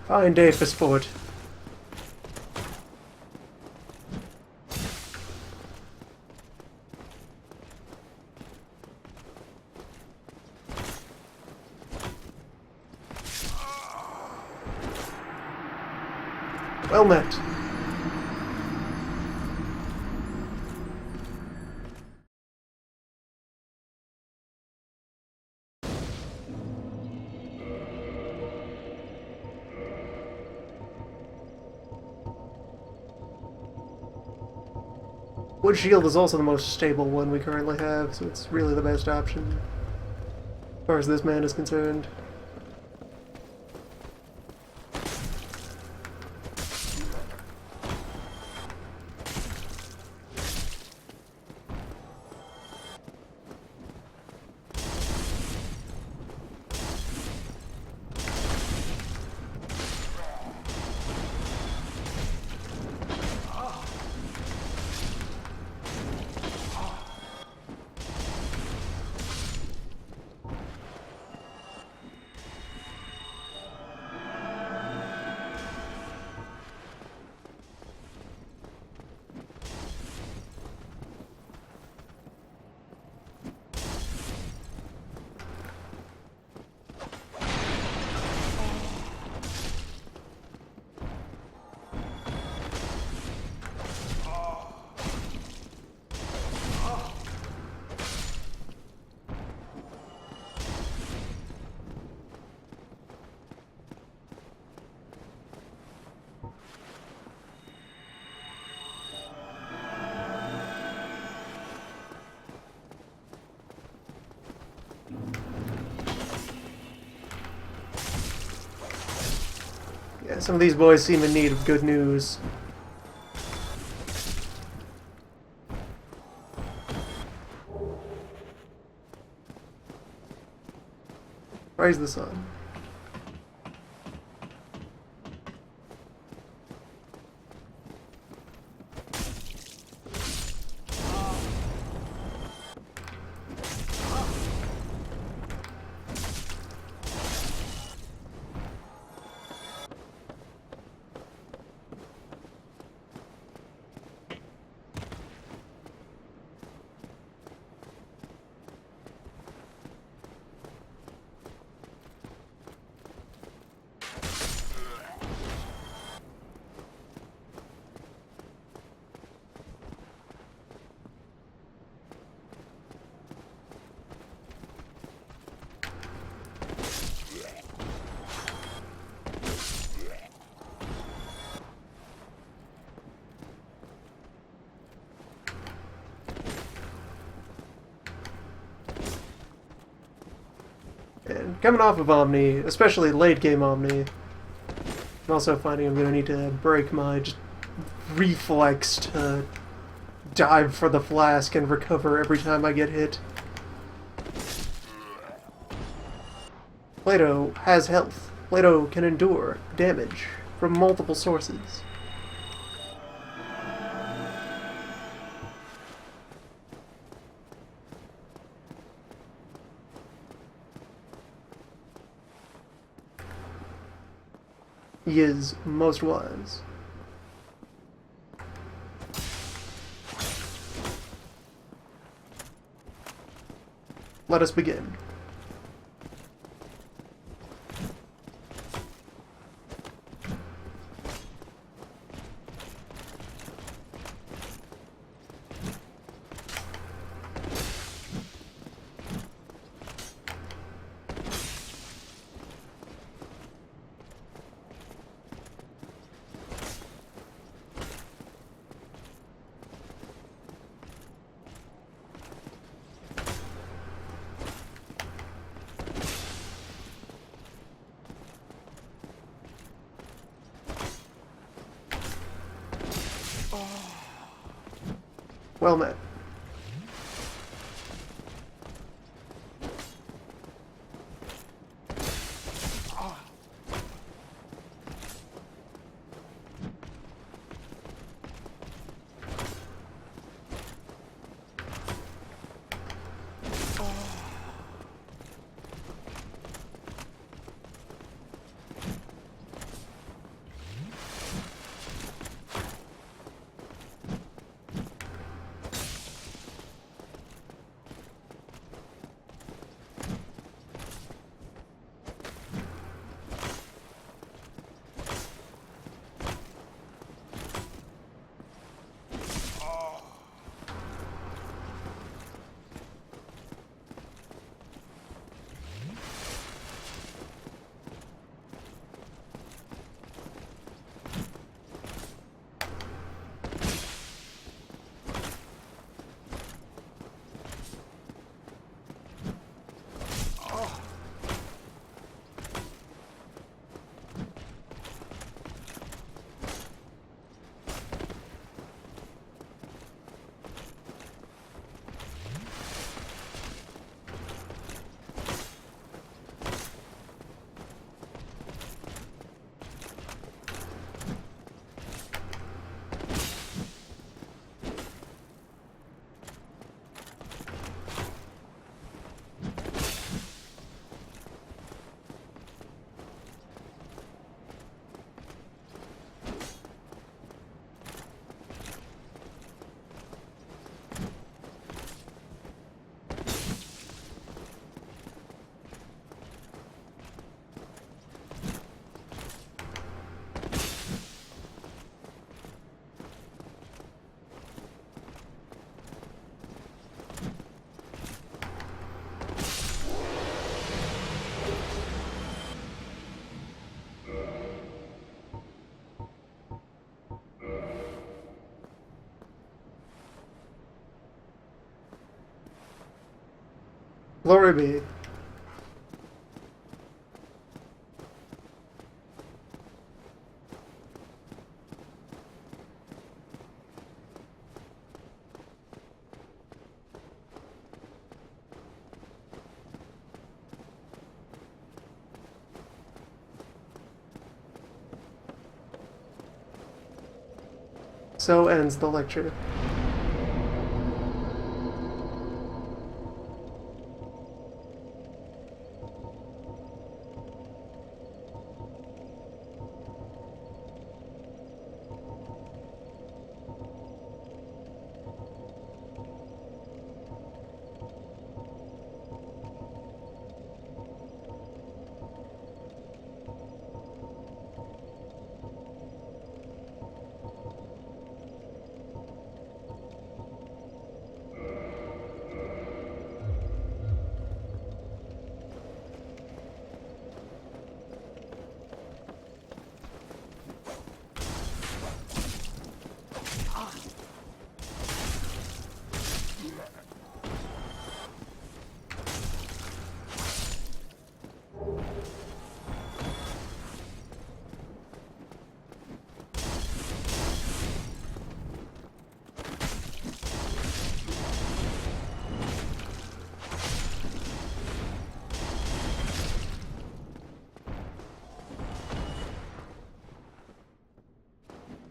Fine day for sport. Well met. Wood shield is also the most stable one we currently have, so it's really the best option as far as this man is concerned. Yeah, some of these boys seem in need of good news. Praise the sun. And coming off of Omni, especially late game Omni, I'm also finding I'm going to need to break my just reflex to dive for the flask and recover every time I get hit. Plato has health. Plato can endure damage from multiple sources. He is most wise. Let us begin. Well met. Glory be. So ends the lecture.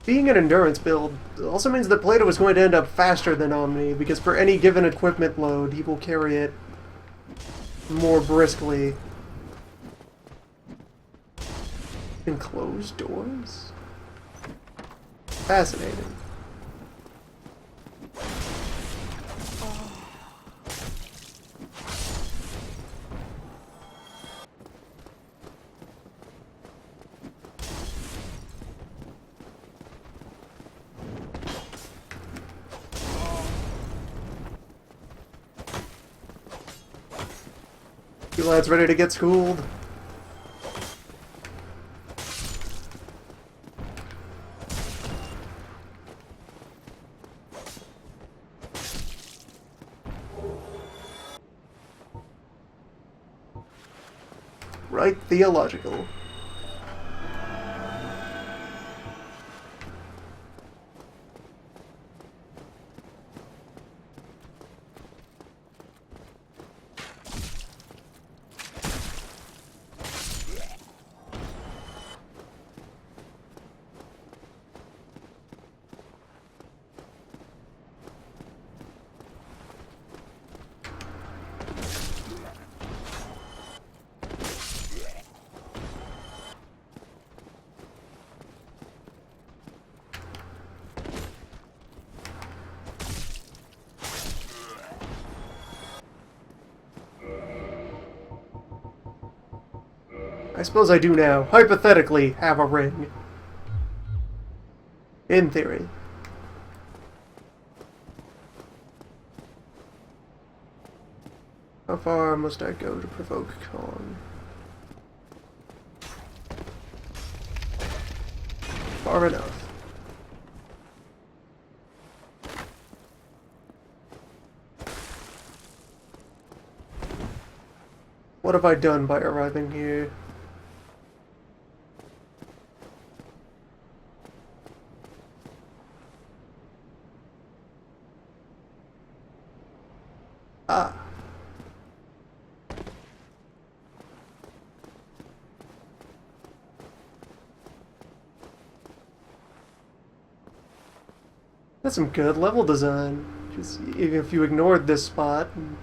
Being an endurance build also means that Plato is going to end up faster than Omni, because for any given equipment load, he will carry it more briskly. Enclosed doors? Fascinating. You lads ready to get schooled? Right theological. I suppose I do now, hypothetically, have a ring. In theory. How far must I go to provoke Kong? Far enough. What have I done by arriving here? Ah. That's some good level design. Just if you ignored this spot, and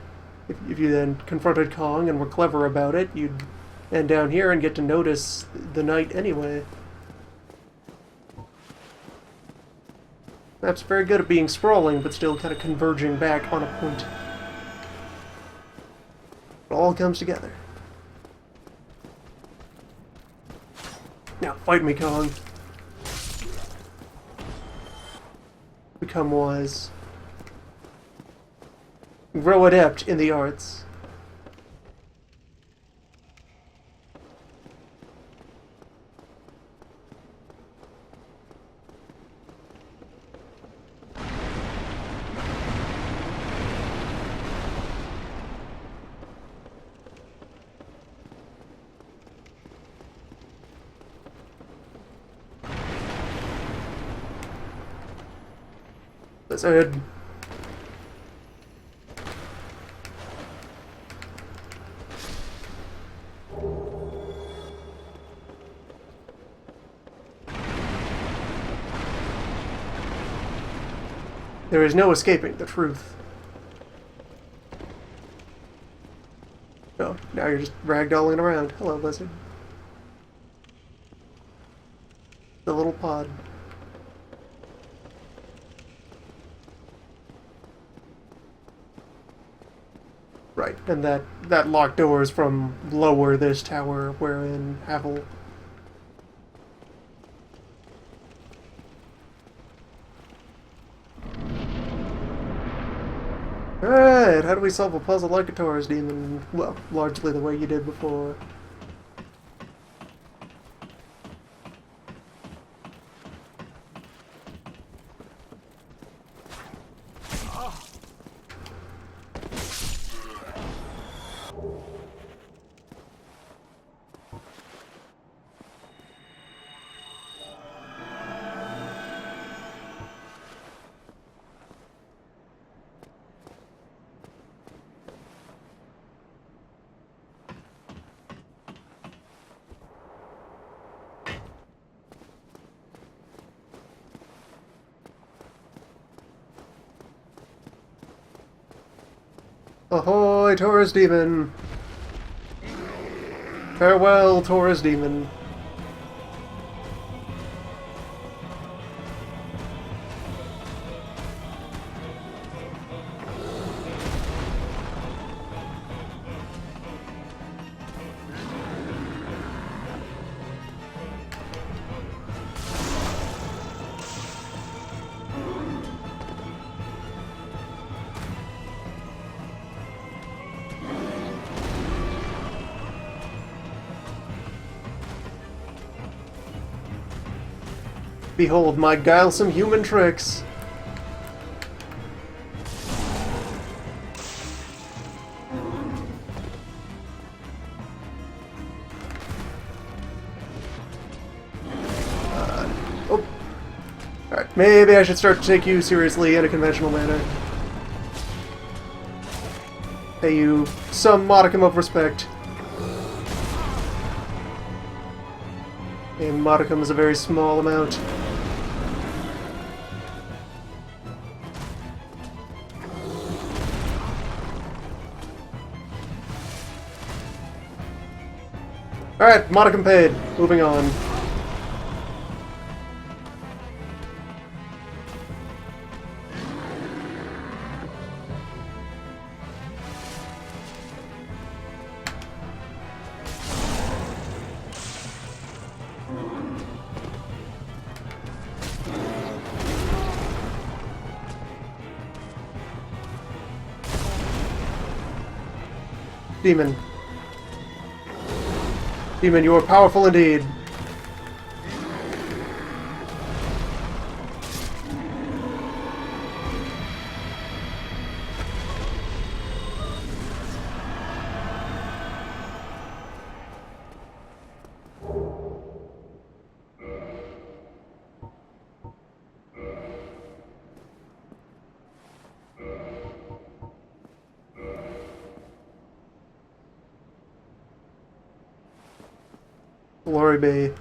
if you then confronted Kong and were clever about it, you'd end down here and get to notice the night anyway. Map's very good at being sprawling, but still kind of converging back on a point. It all comes together. Now, fight me, Kong. Become wise. Grow adept in the arts. Lizard. There is no escaping the truth. Oh, now you're just ragdolling around. Hello, lizard. The little pod. Right, and that locked door is from lower this tower, wherein Havel. Alright, how do we solve a puzzle like a Taurus demon? Well, largely the way you did before. Ahoy, Taurus demon! Farewell, Taurus demon. Behold my guilesome human tricks! Oh. Alright, maybe I should start to take you seriously in a conventional manner. Pay you some modicum of respect. A modicum is a very small amount. Alright, modicum paid. Moving on. Demon. Demon, you are powerful indeed. Glory be.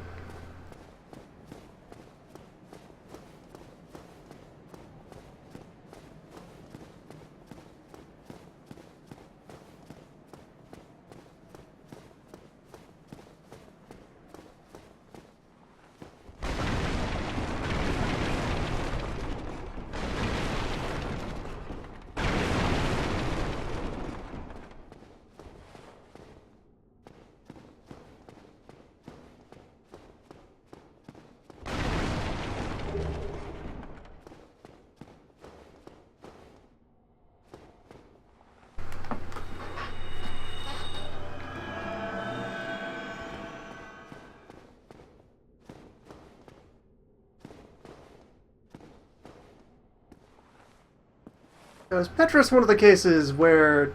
Now, is Petrus one of the cases where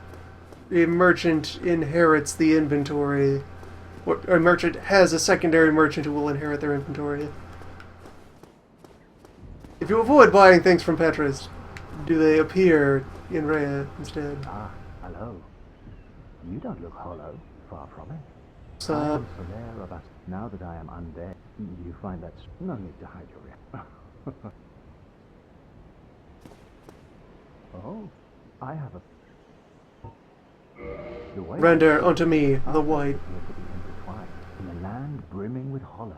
a merchant inherits the inventory? Or a merchant has a secondary merchant who will inherit their inventory? If you avoid buying things from Petrus, do they appear in Rhea instead? Ah, hello. You don't look hollow, far from it. So, I am Solaire of us. Now that I am undead, you find that's no need to hide your reaction. Oh, I have a... The way Render unto me the Arthur white. appear to be intertwined in a land brimming with hollows.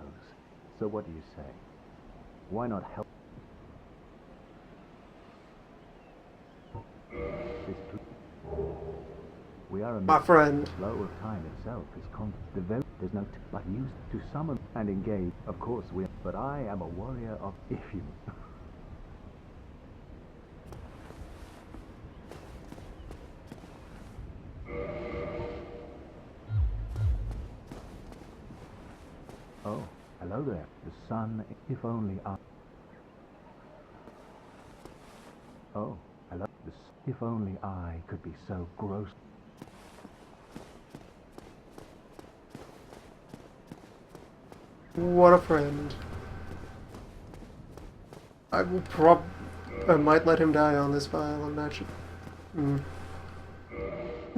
So what do you say? Why not help this we are a My friend. The flow of time itself is the very there's no but used to summon and engage. Of course but I am a warrior of if you Oh, hello there. The sun, if only I... Oh, hello. If only I could be so gross. What a friend. I will I might let him die on this file, I'm not sure. Don't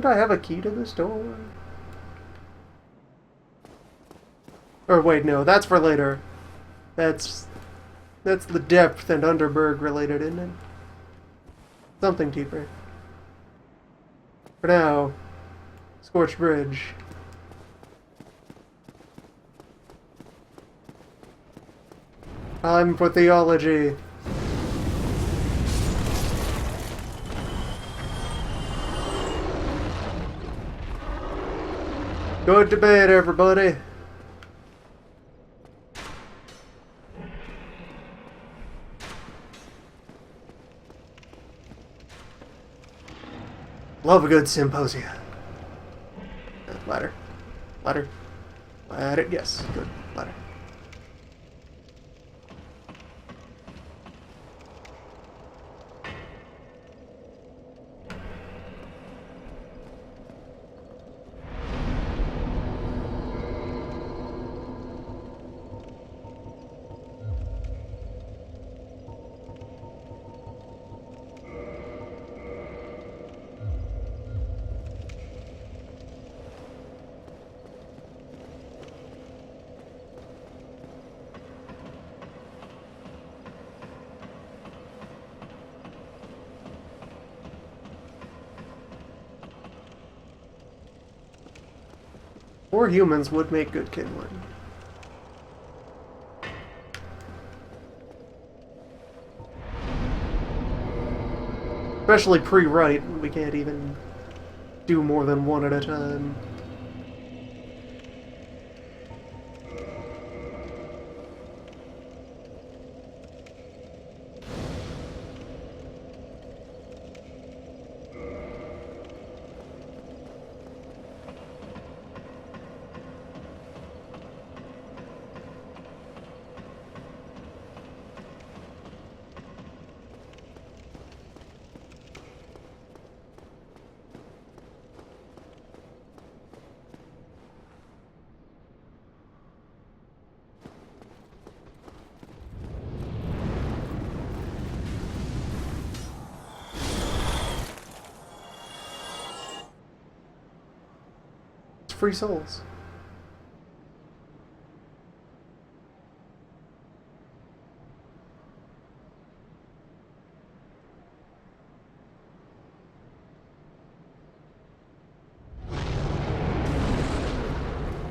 I have a key to this door? Or wait, no, that's for later. That's the depth and Underberg related, isn't it? Something deeper. For now, Scorched Bridge. Time for theology. Go to bed, everybody. Love a good symposia. Ladder. Ladder. Ladder. Yes, good. Ladder. Or humans would make good kindling. Especially pre-write, we can't even do more than one at a time. Free souls.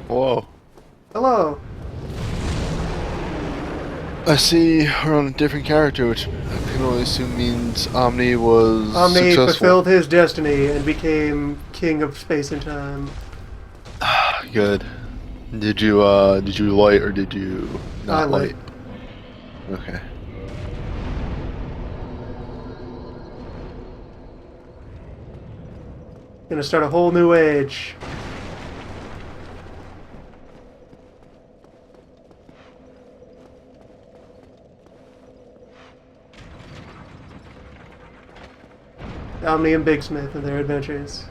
Whoa. Hello. I see we're on a different character, which I can only assume means Omni was Omni successful. fulfilled his destiny and became king of space and time. Good. Did you light or did you not I lit. Okay. Gonna start a whole new age. Omni and Big Smith and their adventures.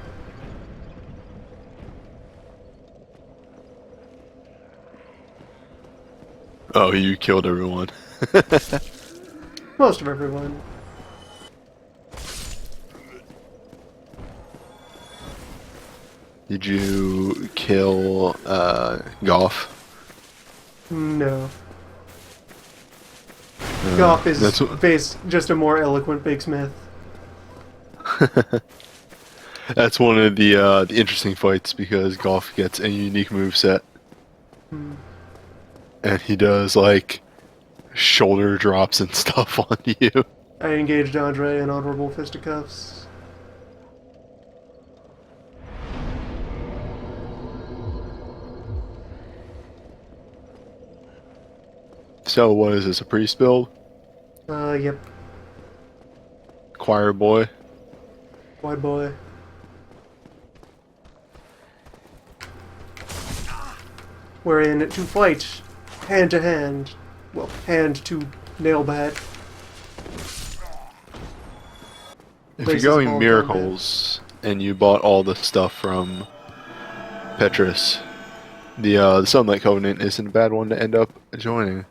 Oh, you killed everyone. Most of everyone. Did you kill Goff? No. Goff is that's just a more eloquent Big Smith. That's one of the interesting fights because Golf gets a unique move set, and he does like shoulder drops and stuff on you. I engaged Andre in honorable fisticuffs. So what is this? A priest build? Yep. Choir boy? Wide boy. We're in to fight hand to hand. Well, hand to nail bat. If Places you're ball going miracles and you bought all the stuff from Petrus, the Sunlight Covenant isn't a bad one to end up joining.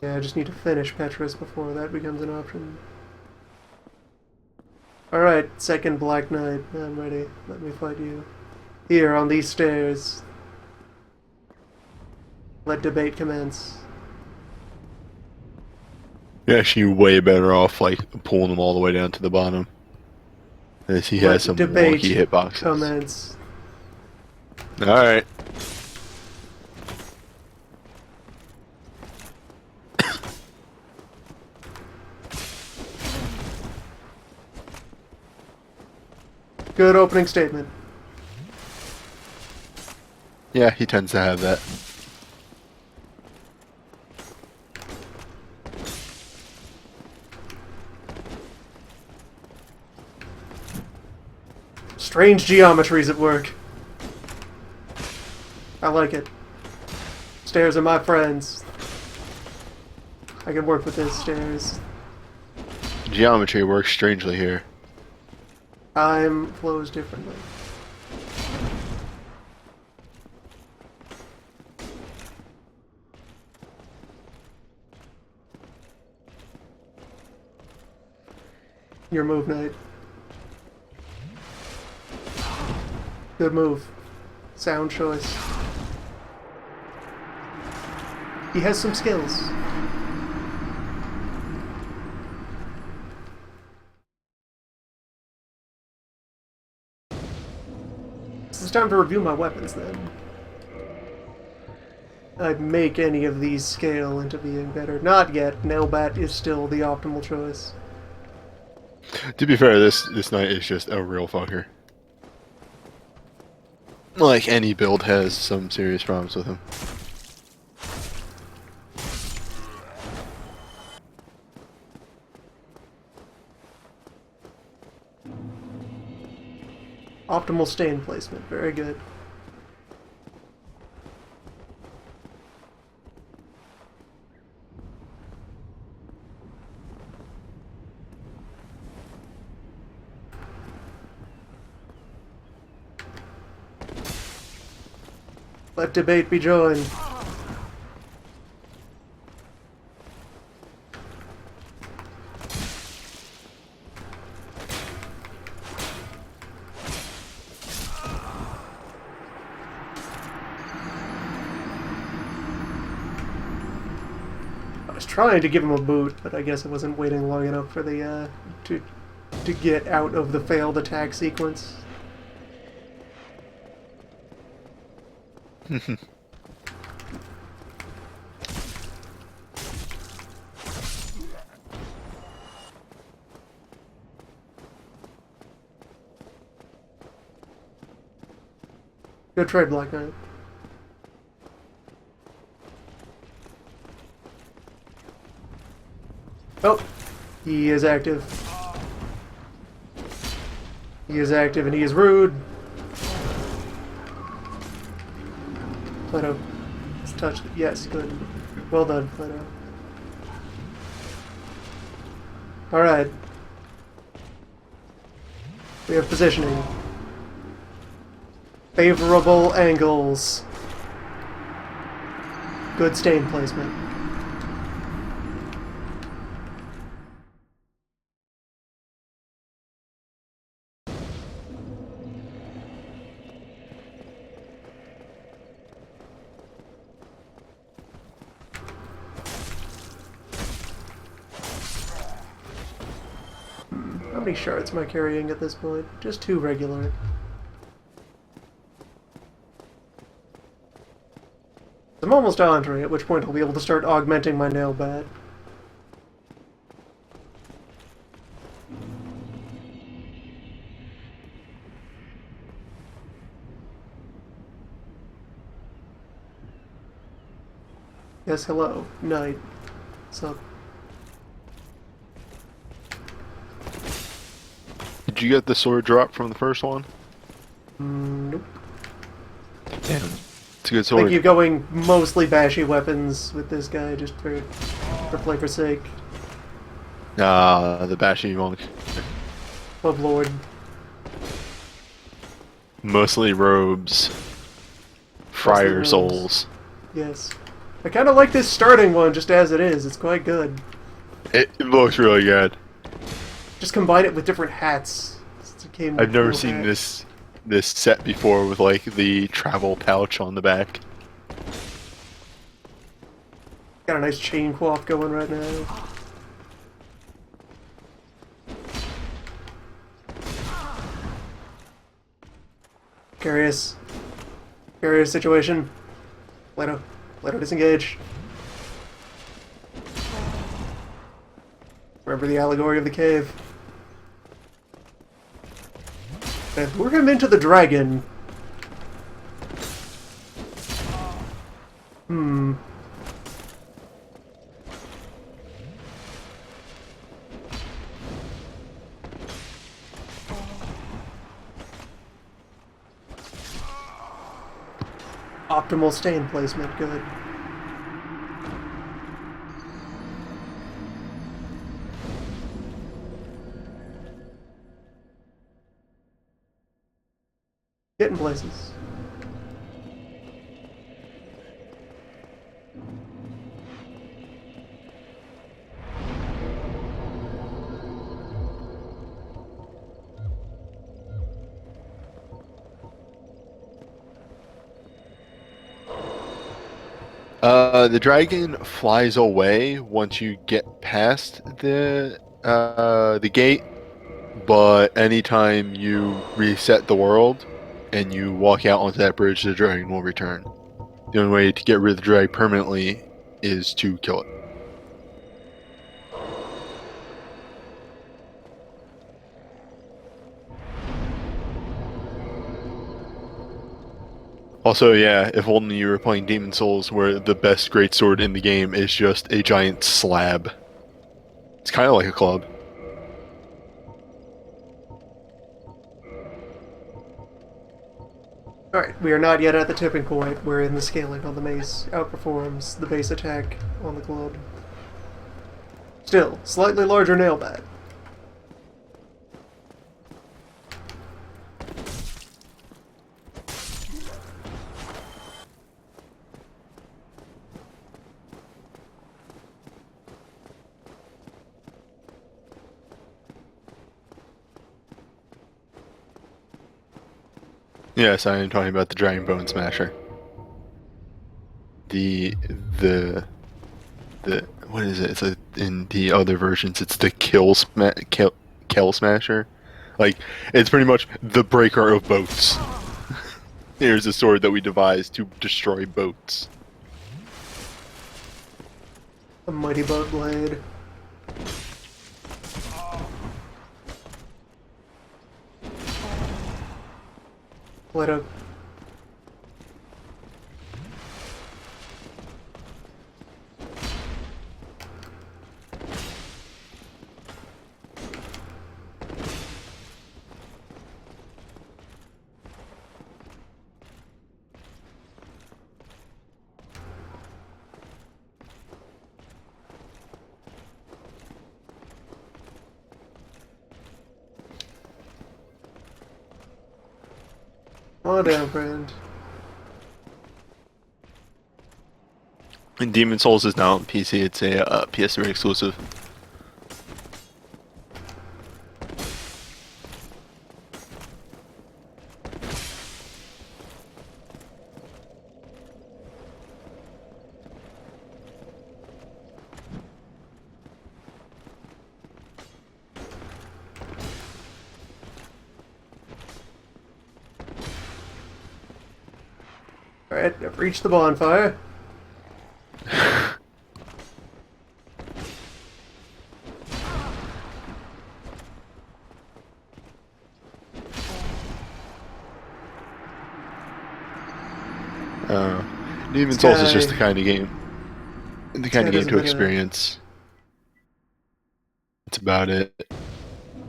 Yeah, I just need to finish Petrus before that becomes an option. Alright, second Black Knight. I'm ready. Let me fight you. Here, on these stairs. Let debate commence. You're actually way better off like pulling them all the way down to the bottom. As he has some debate wonky hitboxes. commence. Alright. Good opening statement. Yeah, he tends to have that. Strange geometries at work. I like it. Stairs are my friends. I can work with this, stairs. Geometry works strangely here. Time flows differently. Your move, Knight. Good move. Sound choice. He has some skills. It's time to review my weapons then. I'd make any of these scale into being better. Not yet. Nailbat is still the optimal choice. To be fair, this knight is just a real fucker. Like any build has some serious problems with him. Optimal stain placement. Very good. Let debate be joined. I was trying to give him a boot, but I guess I wasn't waiting long enough for the to get out of the failed attack sequence. Good trade, Black Knight. Oh, he is active. He is active and he is rude. Plato. Let's touch it. Yes, good. Well done, Plato. Alright. We have positioning. Favorable angles. Good stain placement. many shards am I carrying at this point? Just 2 regular. I'm almost Andre, at which point I'll be able to start augmenting my nail bat. Yes, hello. Night. What's up? Did you get the sword drop from the first one? Nope. Damn. It's a good I sword. think you're going mostly bashy weapons with this guy, just for flavor's sake. The Bashy monk. Club Lord. Mostly robes. Friar robes. souls. Yes. I kind of like this starting one just as it is. It's quite good. It looks really good. Just combine it with different hats. I've never seen this set before with like the travel pouch on the back. Got a nice chain coif going right now. Curious situation. Plato disengage. Remember the allegory of the cave. And lure him into the dragon. Optimal stain placement, good. Getting places. The dragon flies away once you get past the gate, but anytime you reset the world and you walk out onto that bridge, the dragon will return. The only way to get rid of the drag permanently is to kill it. Also, yeah, if only you were playing Demon Souls, where the best greatsword in the game is just a giant slab. It's kind of like a club. Alright, we are not yet at the tipping point wherein the scaling on the mace outperforms the base attack on the club. Still, slightly larger nail bat. Yes, I am talking about the Dragon Bone Smasher. The what is it? In the other versions, it's the Kill Smasher. Like, it's pretty much the breaker of boats. Here's a sword that we devised to destroy boats. A mighty boat blade. Plato. Oh, damn, friend. And Demon Souls is now on PC. It's a PS3 exclusive. Alright, I've reached the bonfire. Demon This Souls is just guy- the kind of game. The kind of guy game does a to bit of- experience. That's about it.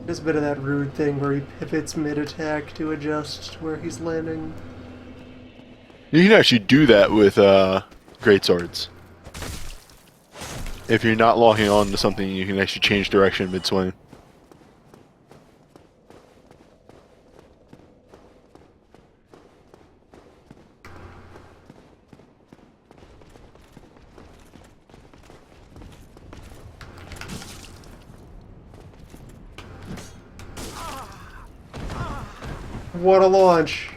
There's a bit of that rude thing where he pivots mid-attack to adjust where he's landing. You can actually do that with great swords. If you're not locking on to something, you can actually change direction mid-swing. What a launch!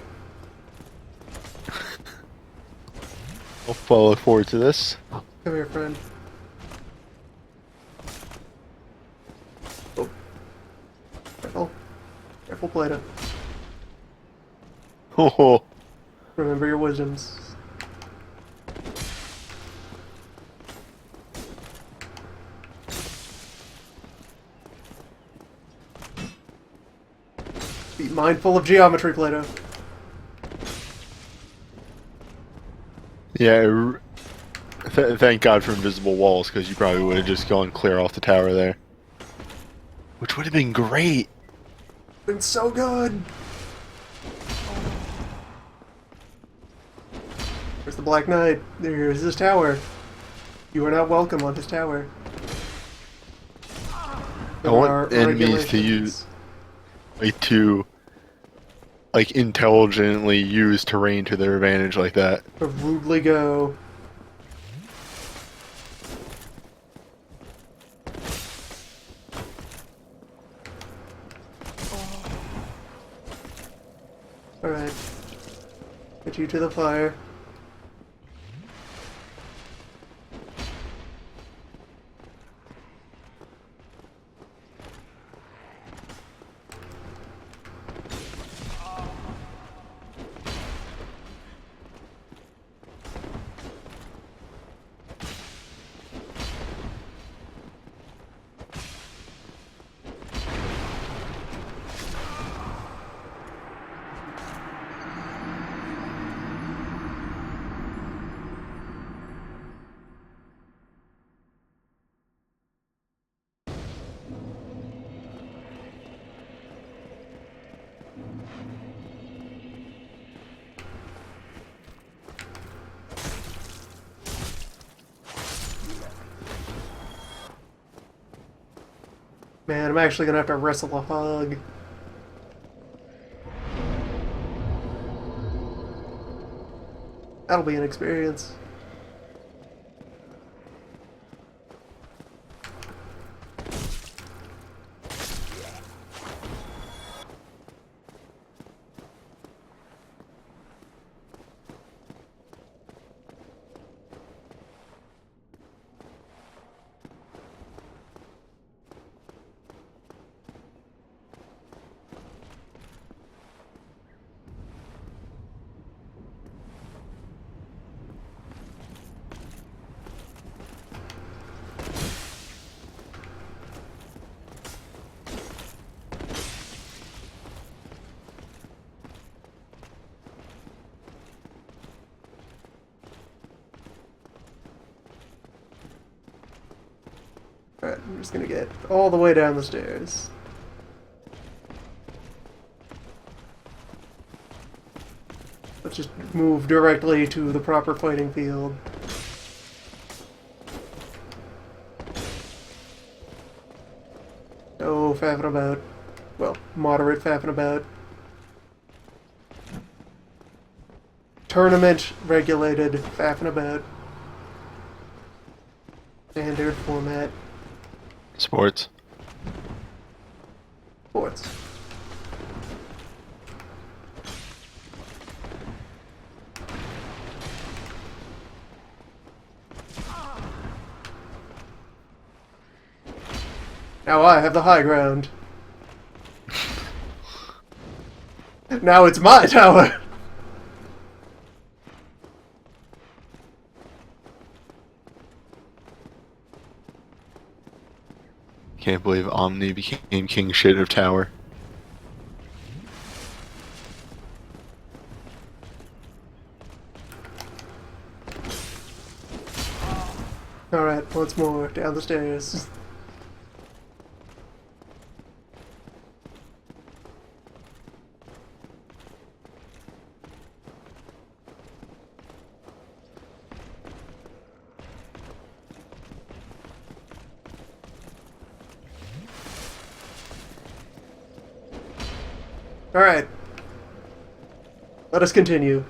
I'll look forward to this. Come here, friend. Oh. Careful. Careful, Plato. Oh, Remember your wisdoms. Be mindful of geometry, Plato. yeah. Thank God for invisible walls, because you probably would have just gone clear off the tower there. Which would have been great. Been so good! There's the Black Knight. There's his tower. You are not welcome on his tower. I want enemies to use, like, intelligently use terrain to their advantage like that. To rudely go. Alright. Get you to the fire. Man, I'm actually gonna have to wrestle a hug. That'll be an experience. Alright, I'm just gonna get all the way down the stairs. Let's just move directly to the proper fighting field. No faffing about. Well, moderate faffing about. Tournament regulated faffing about. Standard format. Sports. Sports. Now I have the high ground. Now it's my tower. Can't believe Omni became king shit of tower. Alright, once more, down the stairs. Alright. Let us continue.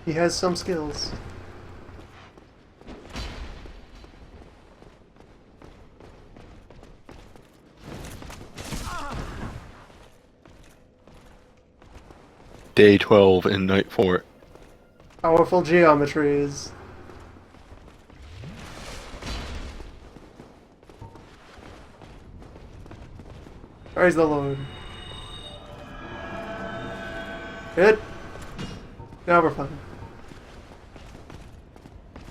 He has some skills. Day 12 in Night Fort. Powerful geometries. Praise the Lord. Good. Now we're fine.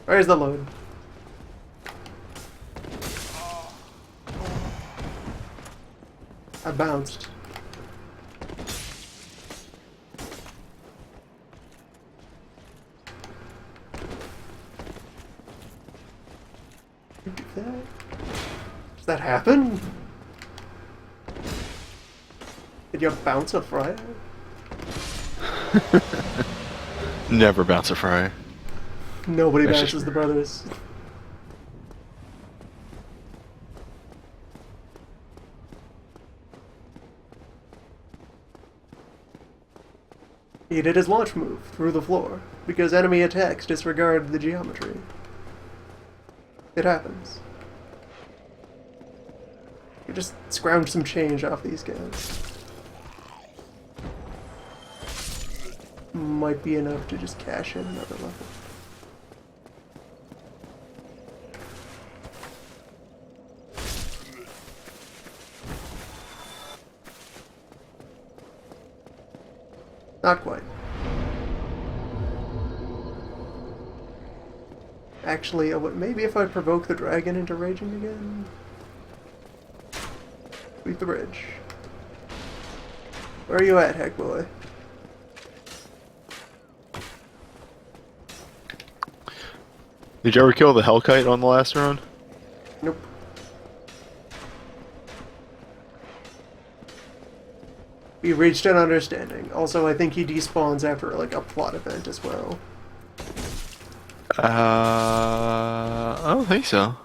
Praise the Lord. I bounced. Does that happen? Did you bounce a fryer? Never bounce a fry. Nobody That's bounces just- the brothers. He did his launch move through the floor because enemy attacks disregard the geometry. It happens. You just scrounge some change off these guys. Might be enough to just cash in another level. Not quite. Actually, maybe if I provoke the dragon into raging again? Leave the bridge. Where are you at, Heck Boy? Did you ever kill the Hellkite on the last run? Nope. We reached an understanding. Also, I think he despawns after, like, a plot event as well. I don't think so.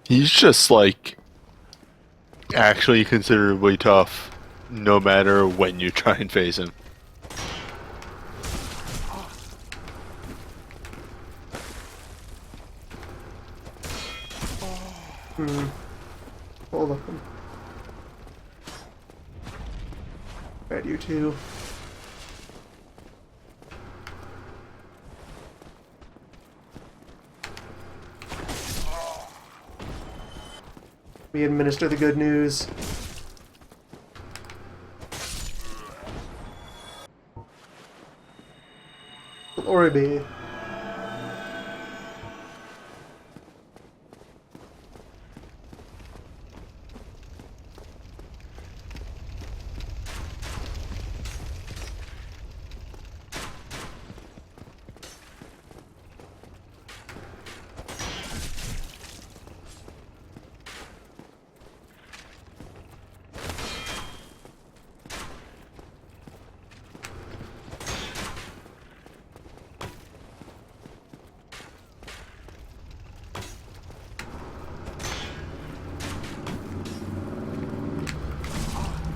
He's just, like, actually considerably tough, no matter when you try and face him. Hold on. Right, you two. We administer the good news. Glory be.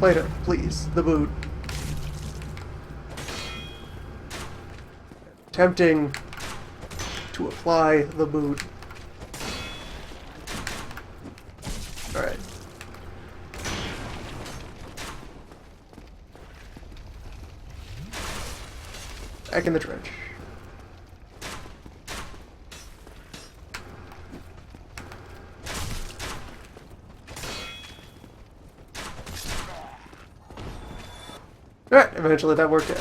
Plato, please. The boot. Attempting to apply the boot. Alright. Back in the trench. Alright, eventually that worked out.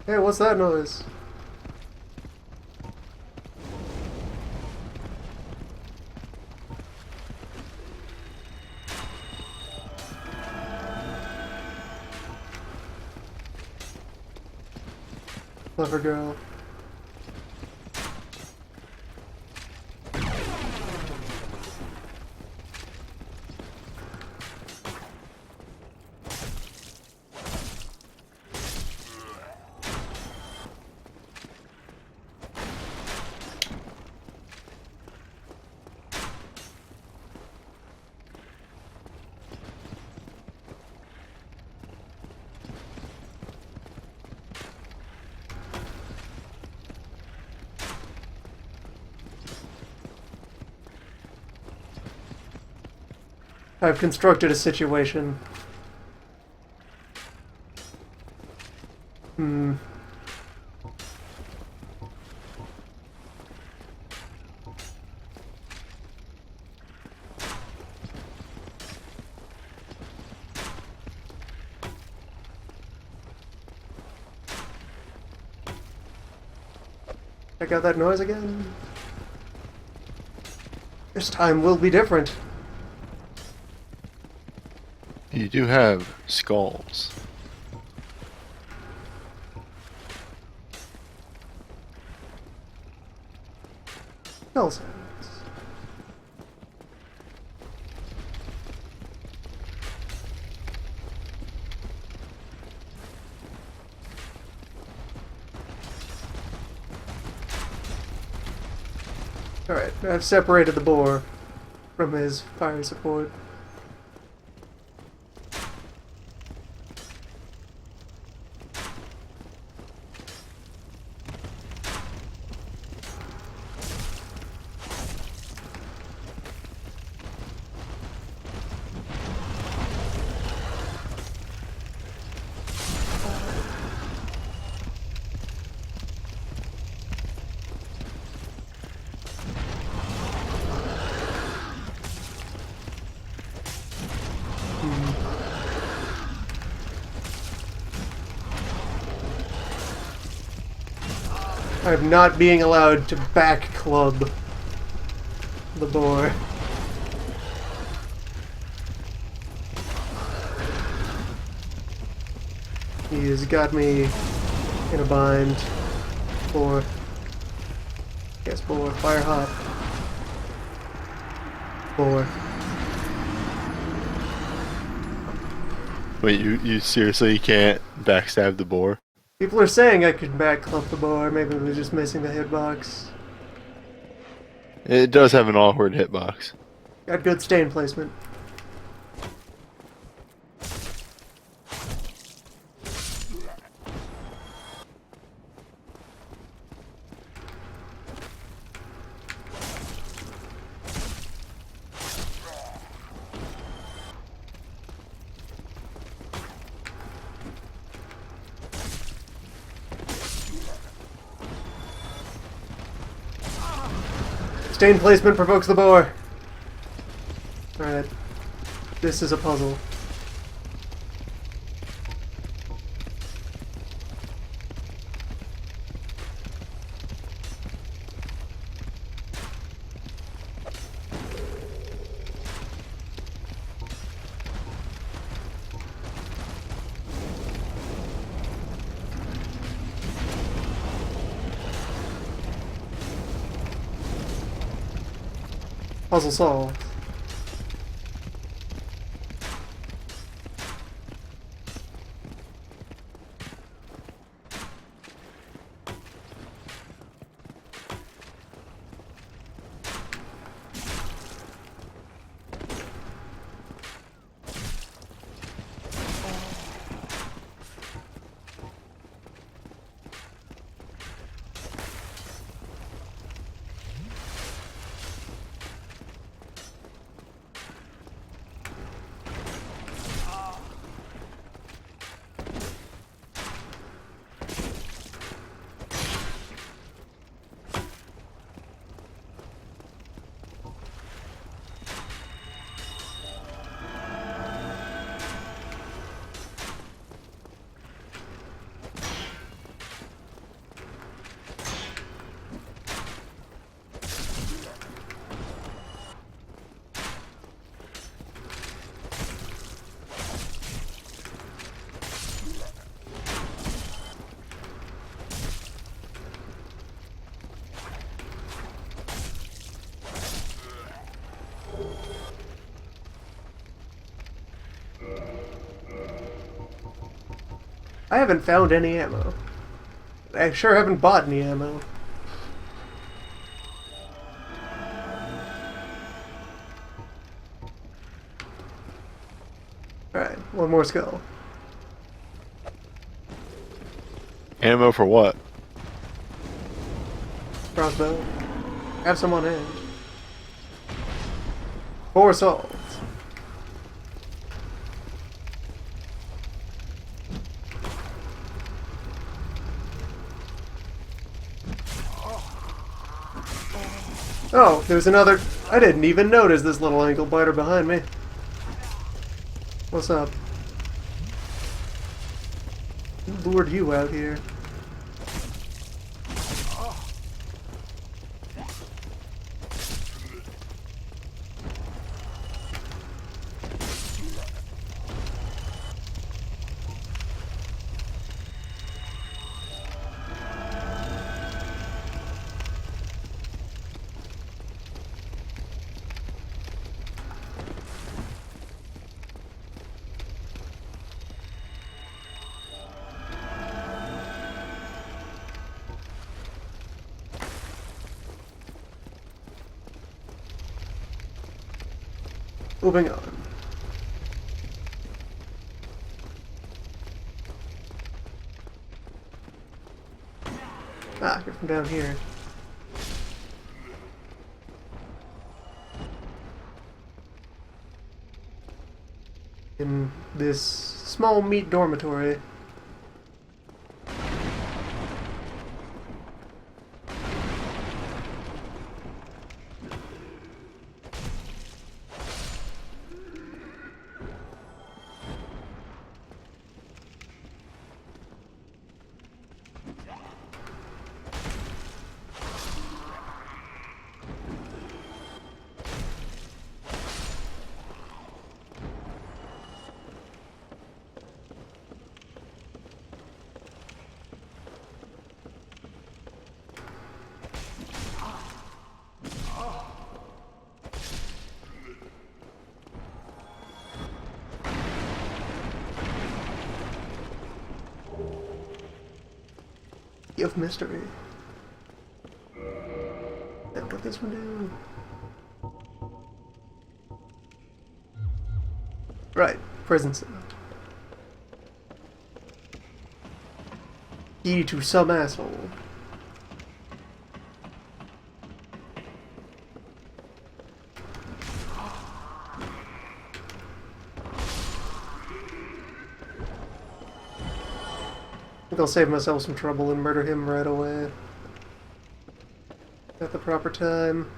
Hey, what's that noise? Clever girl. I've constructed a situation. Check out that noise again. This time will be different. You do have skulls. Bell sounds. Alright, I've separated the boar from his fire support. I'm not being allowed to back club the boar. He has got me in a bind. Boar. Yes, boar. Fire hot. Boar. Wait, you seriously can't backstab the boar? People are saying I could back club the boar. Maybe it was just missing the hitbox. It does have an awkward hitbox. Got good stain placement. Stain placement provokes the boar. Alright. This is a puzzle. Puzzle solved. I haven't found any ammo. I sure haven't bought any ammo. Alright, one more skull. Ammo for what? Crossbow. Have some on hand. 4 swords. Oh, there's another... I didn't even notice this little ankle biter behind me. What's up? Who lured you out here? Moving on. Ah, you're from down here. In this small meat dormitory. Of mystery. And put this one down. Right, prison cell. Key to some asshole. I think I'll save myself some trouble and murder him right away. At the proper time.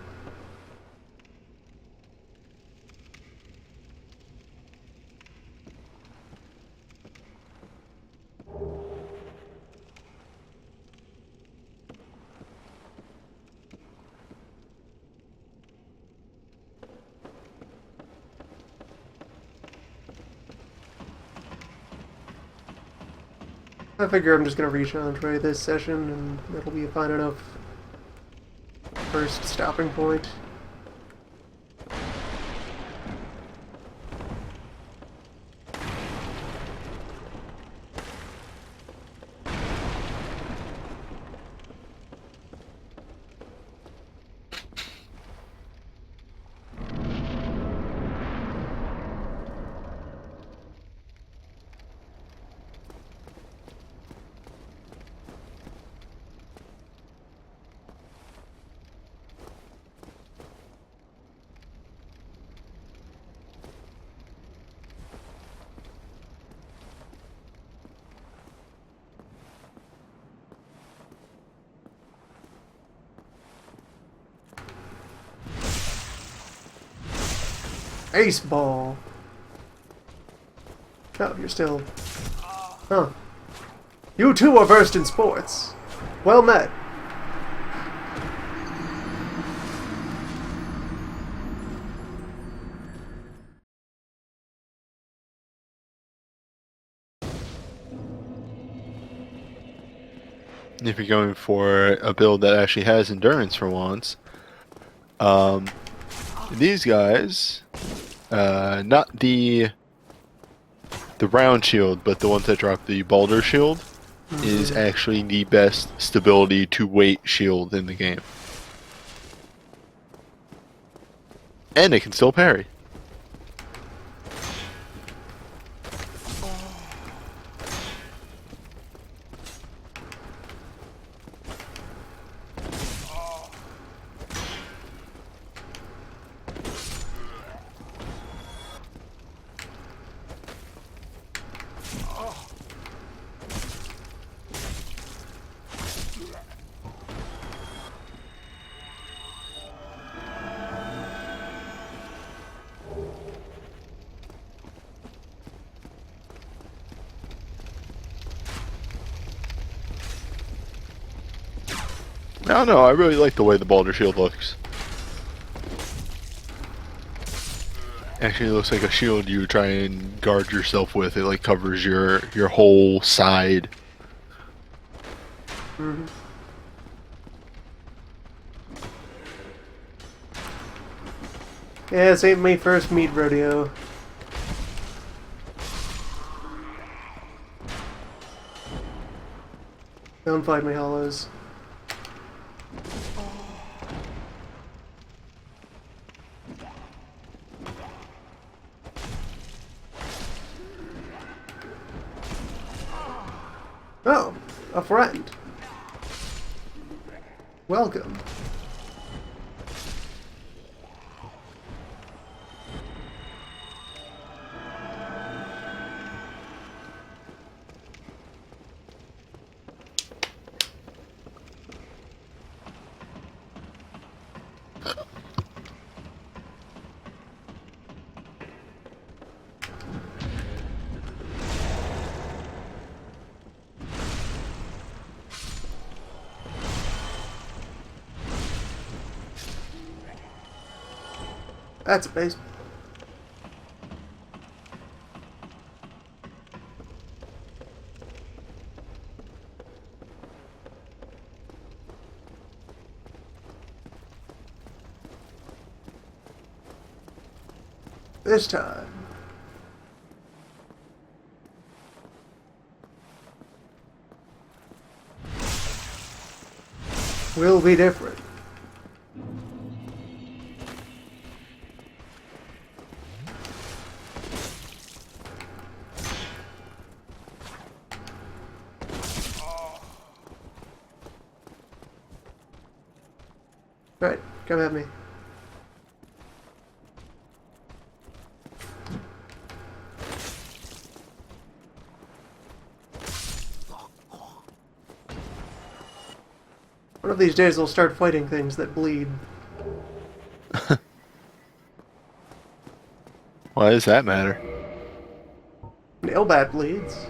I figure I'm just gonna reach Andre this session, and that'll be a fine enough first stopping point. Ace ball. Oh, you're still... Huh. You too are versed in sports. Well met. If you're going for a build that actually has endurance for once, these guys, not the round shield, but the ones that drop the boulder shield, is actually the best stability to weight shield in the game. And it can still parry. I don't know, I really like the way the boulder shield looks. Actually, it looks like a shield you try and guard yourself with. It like covers your whole side. Mm-hmm. Yeah, this ain't my first meat rodeo. Don't fight me, hollows. Oh, a friend. Welcome. That's a base. This time. Will be different. Right, come at me. One of these days they'll start fighting things that bleed. Why does that matter? Nailbat bleeds.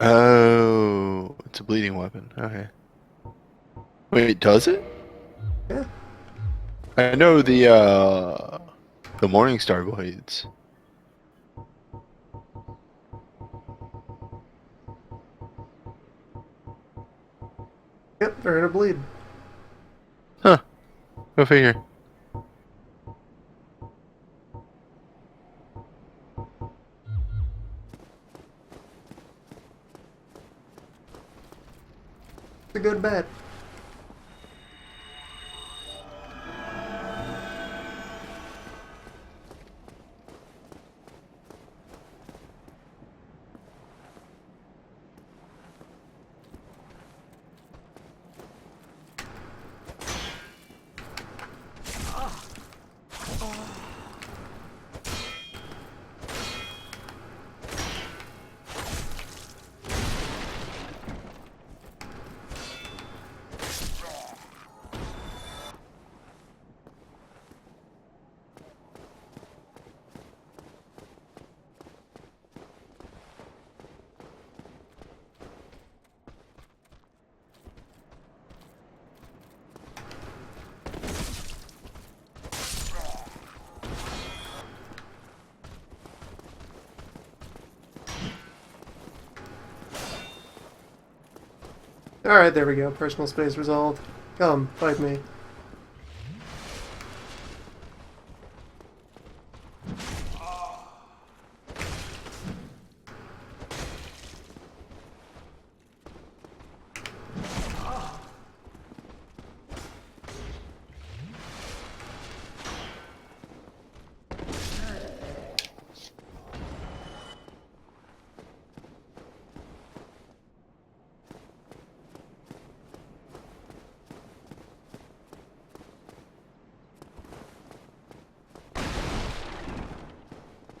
Oh, it's a bleeding weapon. Okay. Wait, does it? Yeah. I know the Morningstar blades. Yep, they're gonna bleed. Huh. Go figure. It's a good bet. Alright, there we go. Personal space resolved. Come, fight me.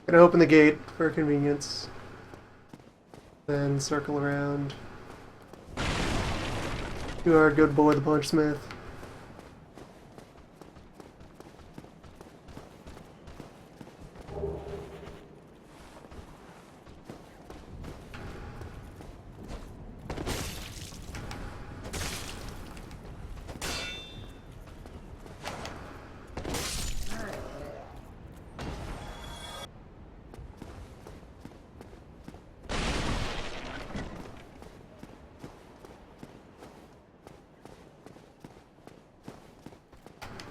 Gonna open the gate for convenience. Then circle around. You are a good boy, the punchsmith.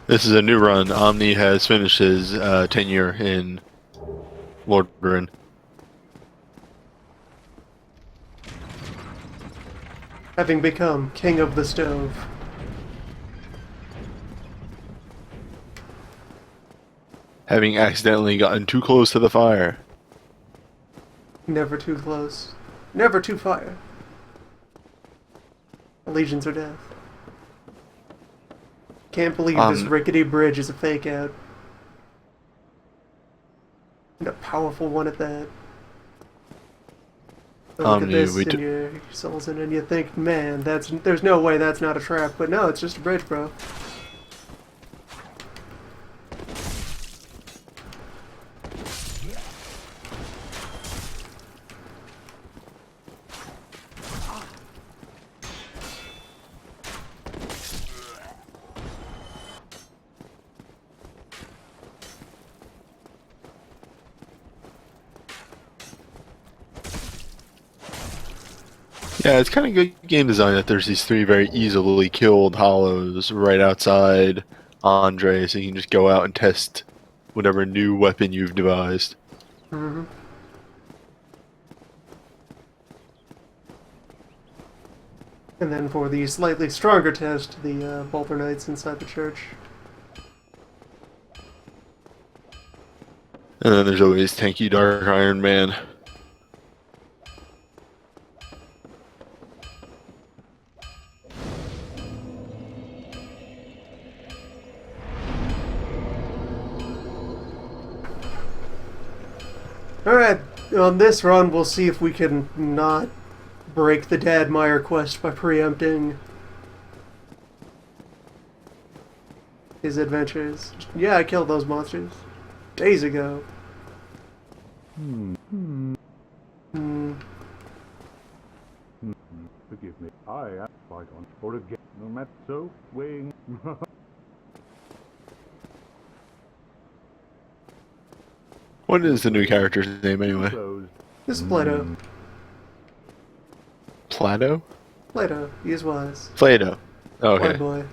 This is a new run. Omni has finished his tenure in Lordaeron. Having become king of the stove. Having accidentally gotten too close to the fire. Never too close. Never too fire. Allegiance or death. Can't believe this rickety bridge is a fake out. And a powerful one at that. But look at this in your souls in, and you think, man, there's no way that's not a trap. But no, it's just a bridge, bro. Yeah, it's kind of good game design that there's these three very easily killed hollows right outside Andre, so you can just go out and test whatever new weapon you've devised. Mm-hmm. And then for the slightly stronger test, the Bolter Knights inside the church. And then there's always tanky Dark Iron Man. Alright, on this run we'll see if we can not break the Dadmeyer quest by preempting his adventures. Yeah, I killed those monsters days ago. Forgive me. I am fight on or again. No matter so weighing. What is the new character's name anyway? This is Plato. Plato? Plato, he is wise. Plato. Okay. White boy.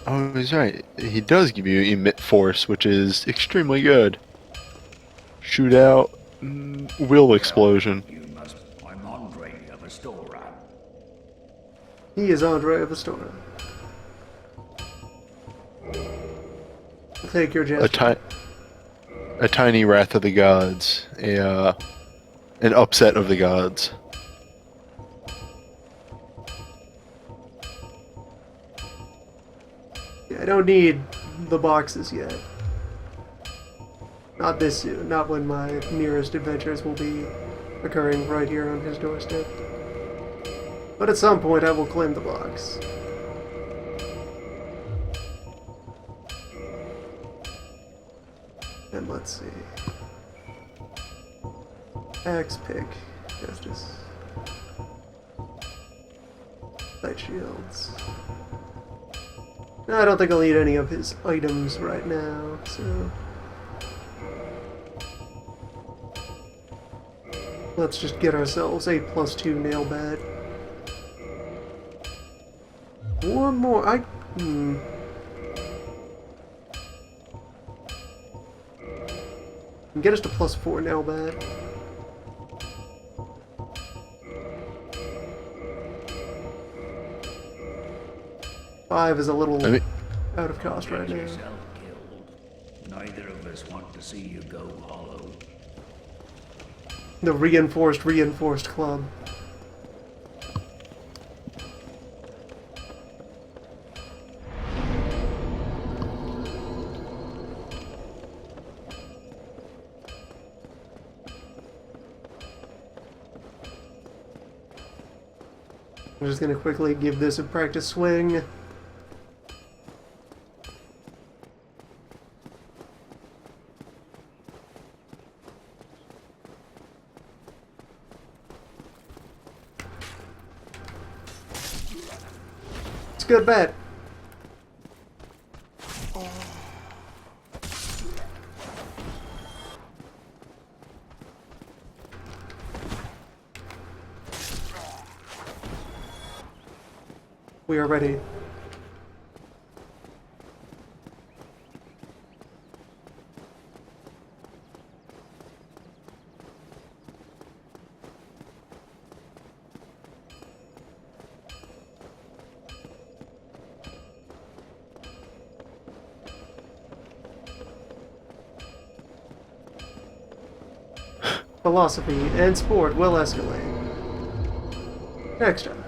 Oh, he's right. He does give you emit force, which is extremely good. Shoot out, will explosion. I'm Andre of Astora. He is Andre of Astora. Take your gesture. A tiny wrath of the gods. An upset of the gods. I don't need the boxes yet. Not this soon. Not when my nearest adventures will be occurring right here on his doorstep. But at some point I will claim the box. And let's see. Axe pick. Justice. light shields. No, I don't think I'll need any of his items right now, so... Let's just get ourselves a +2 nail bat. One more. Get us to +4 nail bat. Five is a little out of cost right now. Yourself killed. Neither of us want to see you go hollow. The reinforced club. I'm just gonna quickly give this a practice swing. It's a good bet. We are ready. Philosophy and sport will escalate. Next time.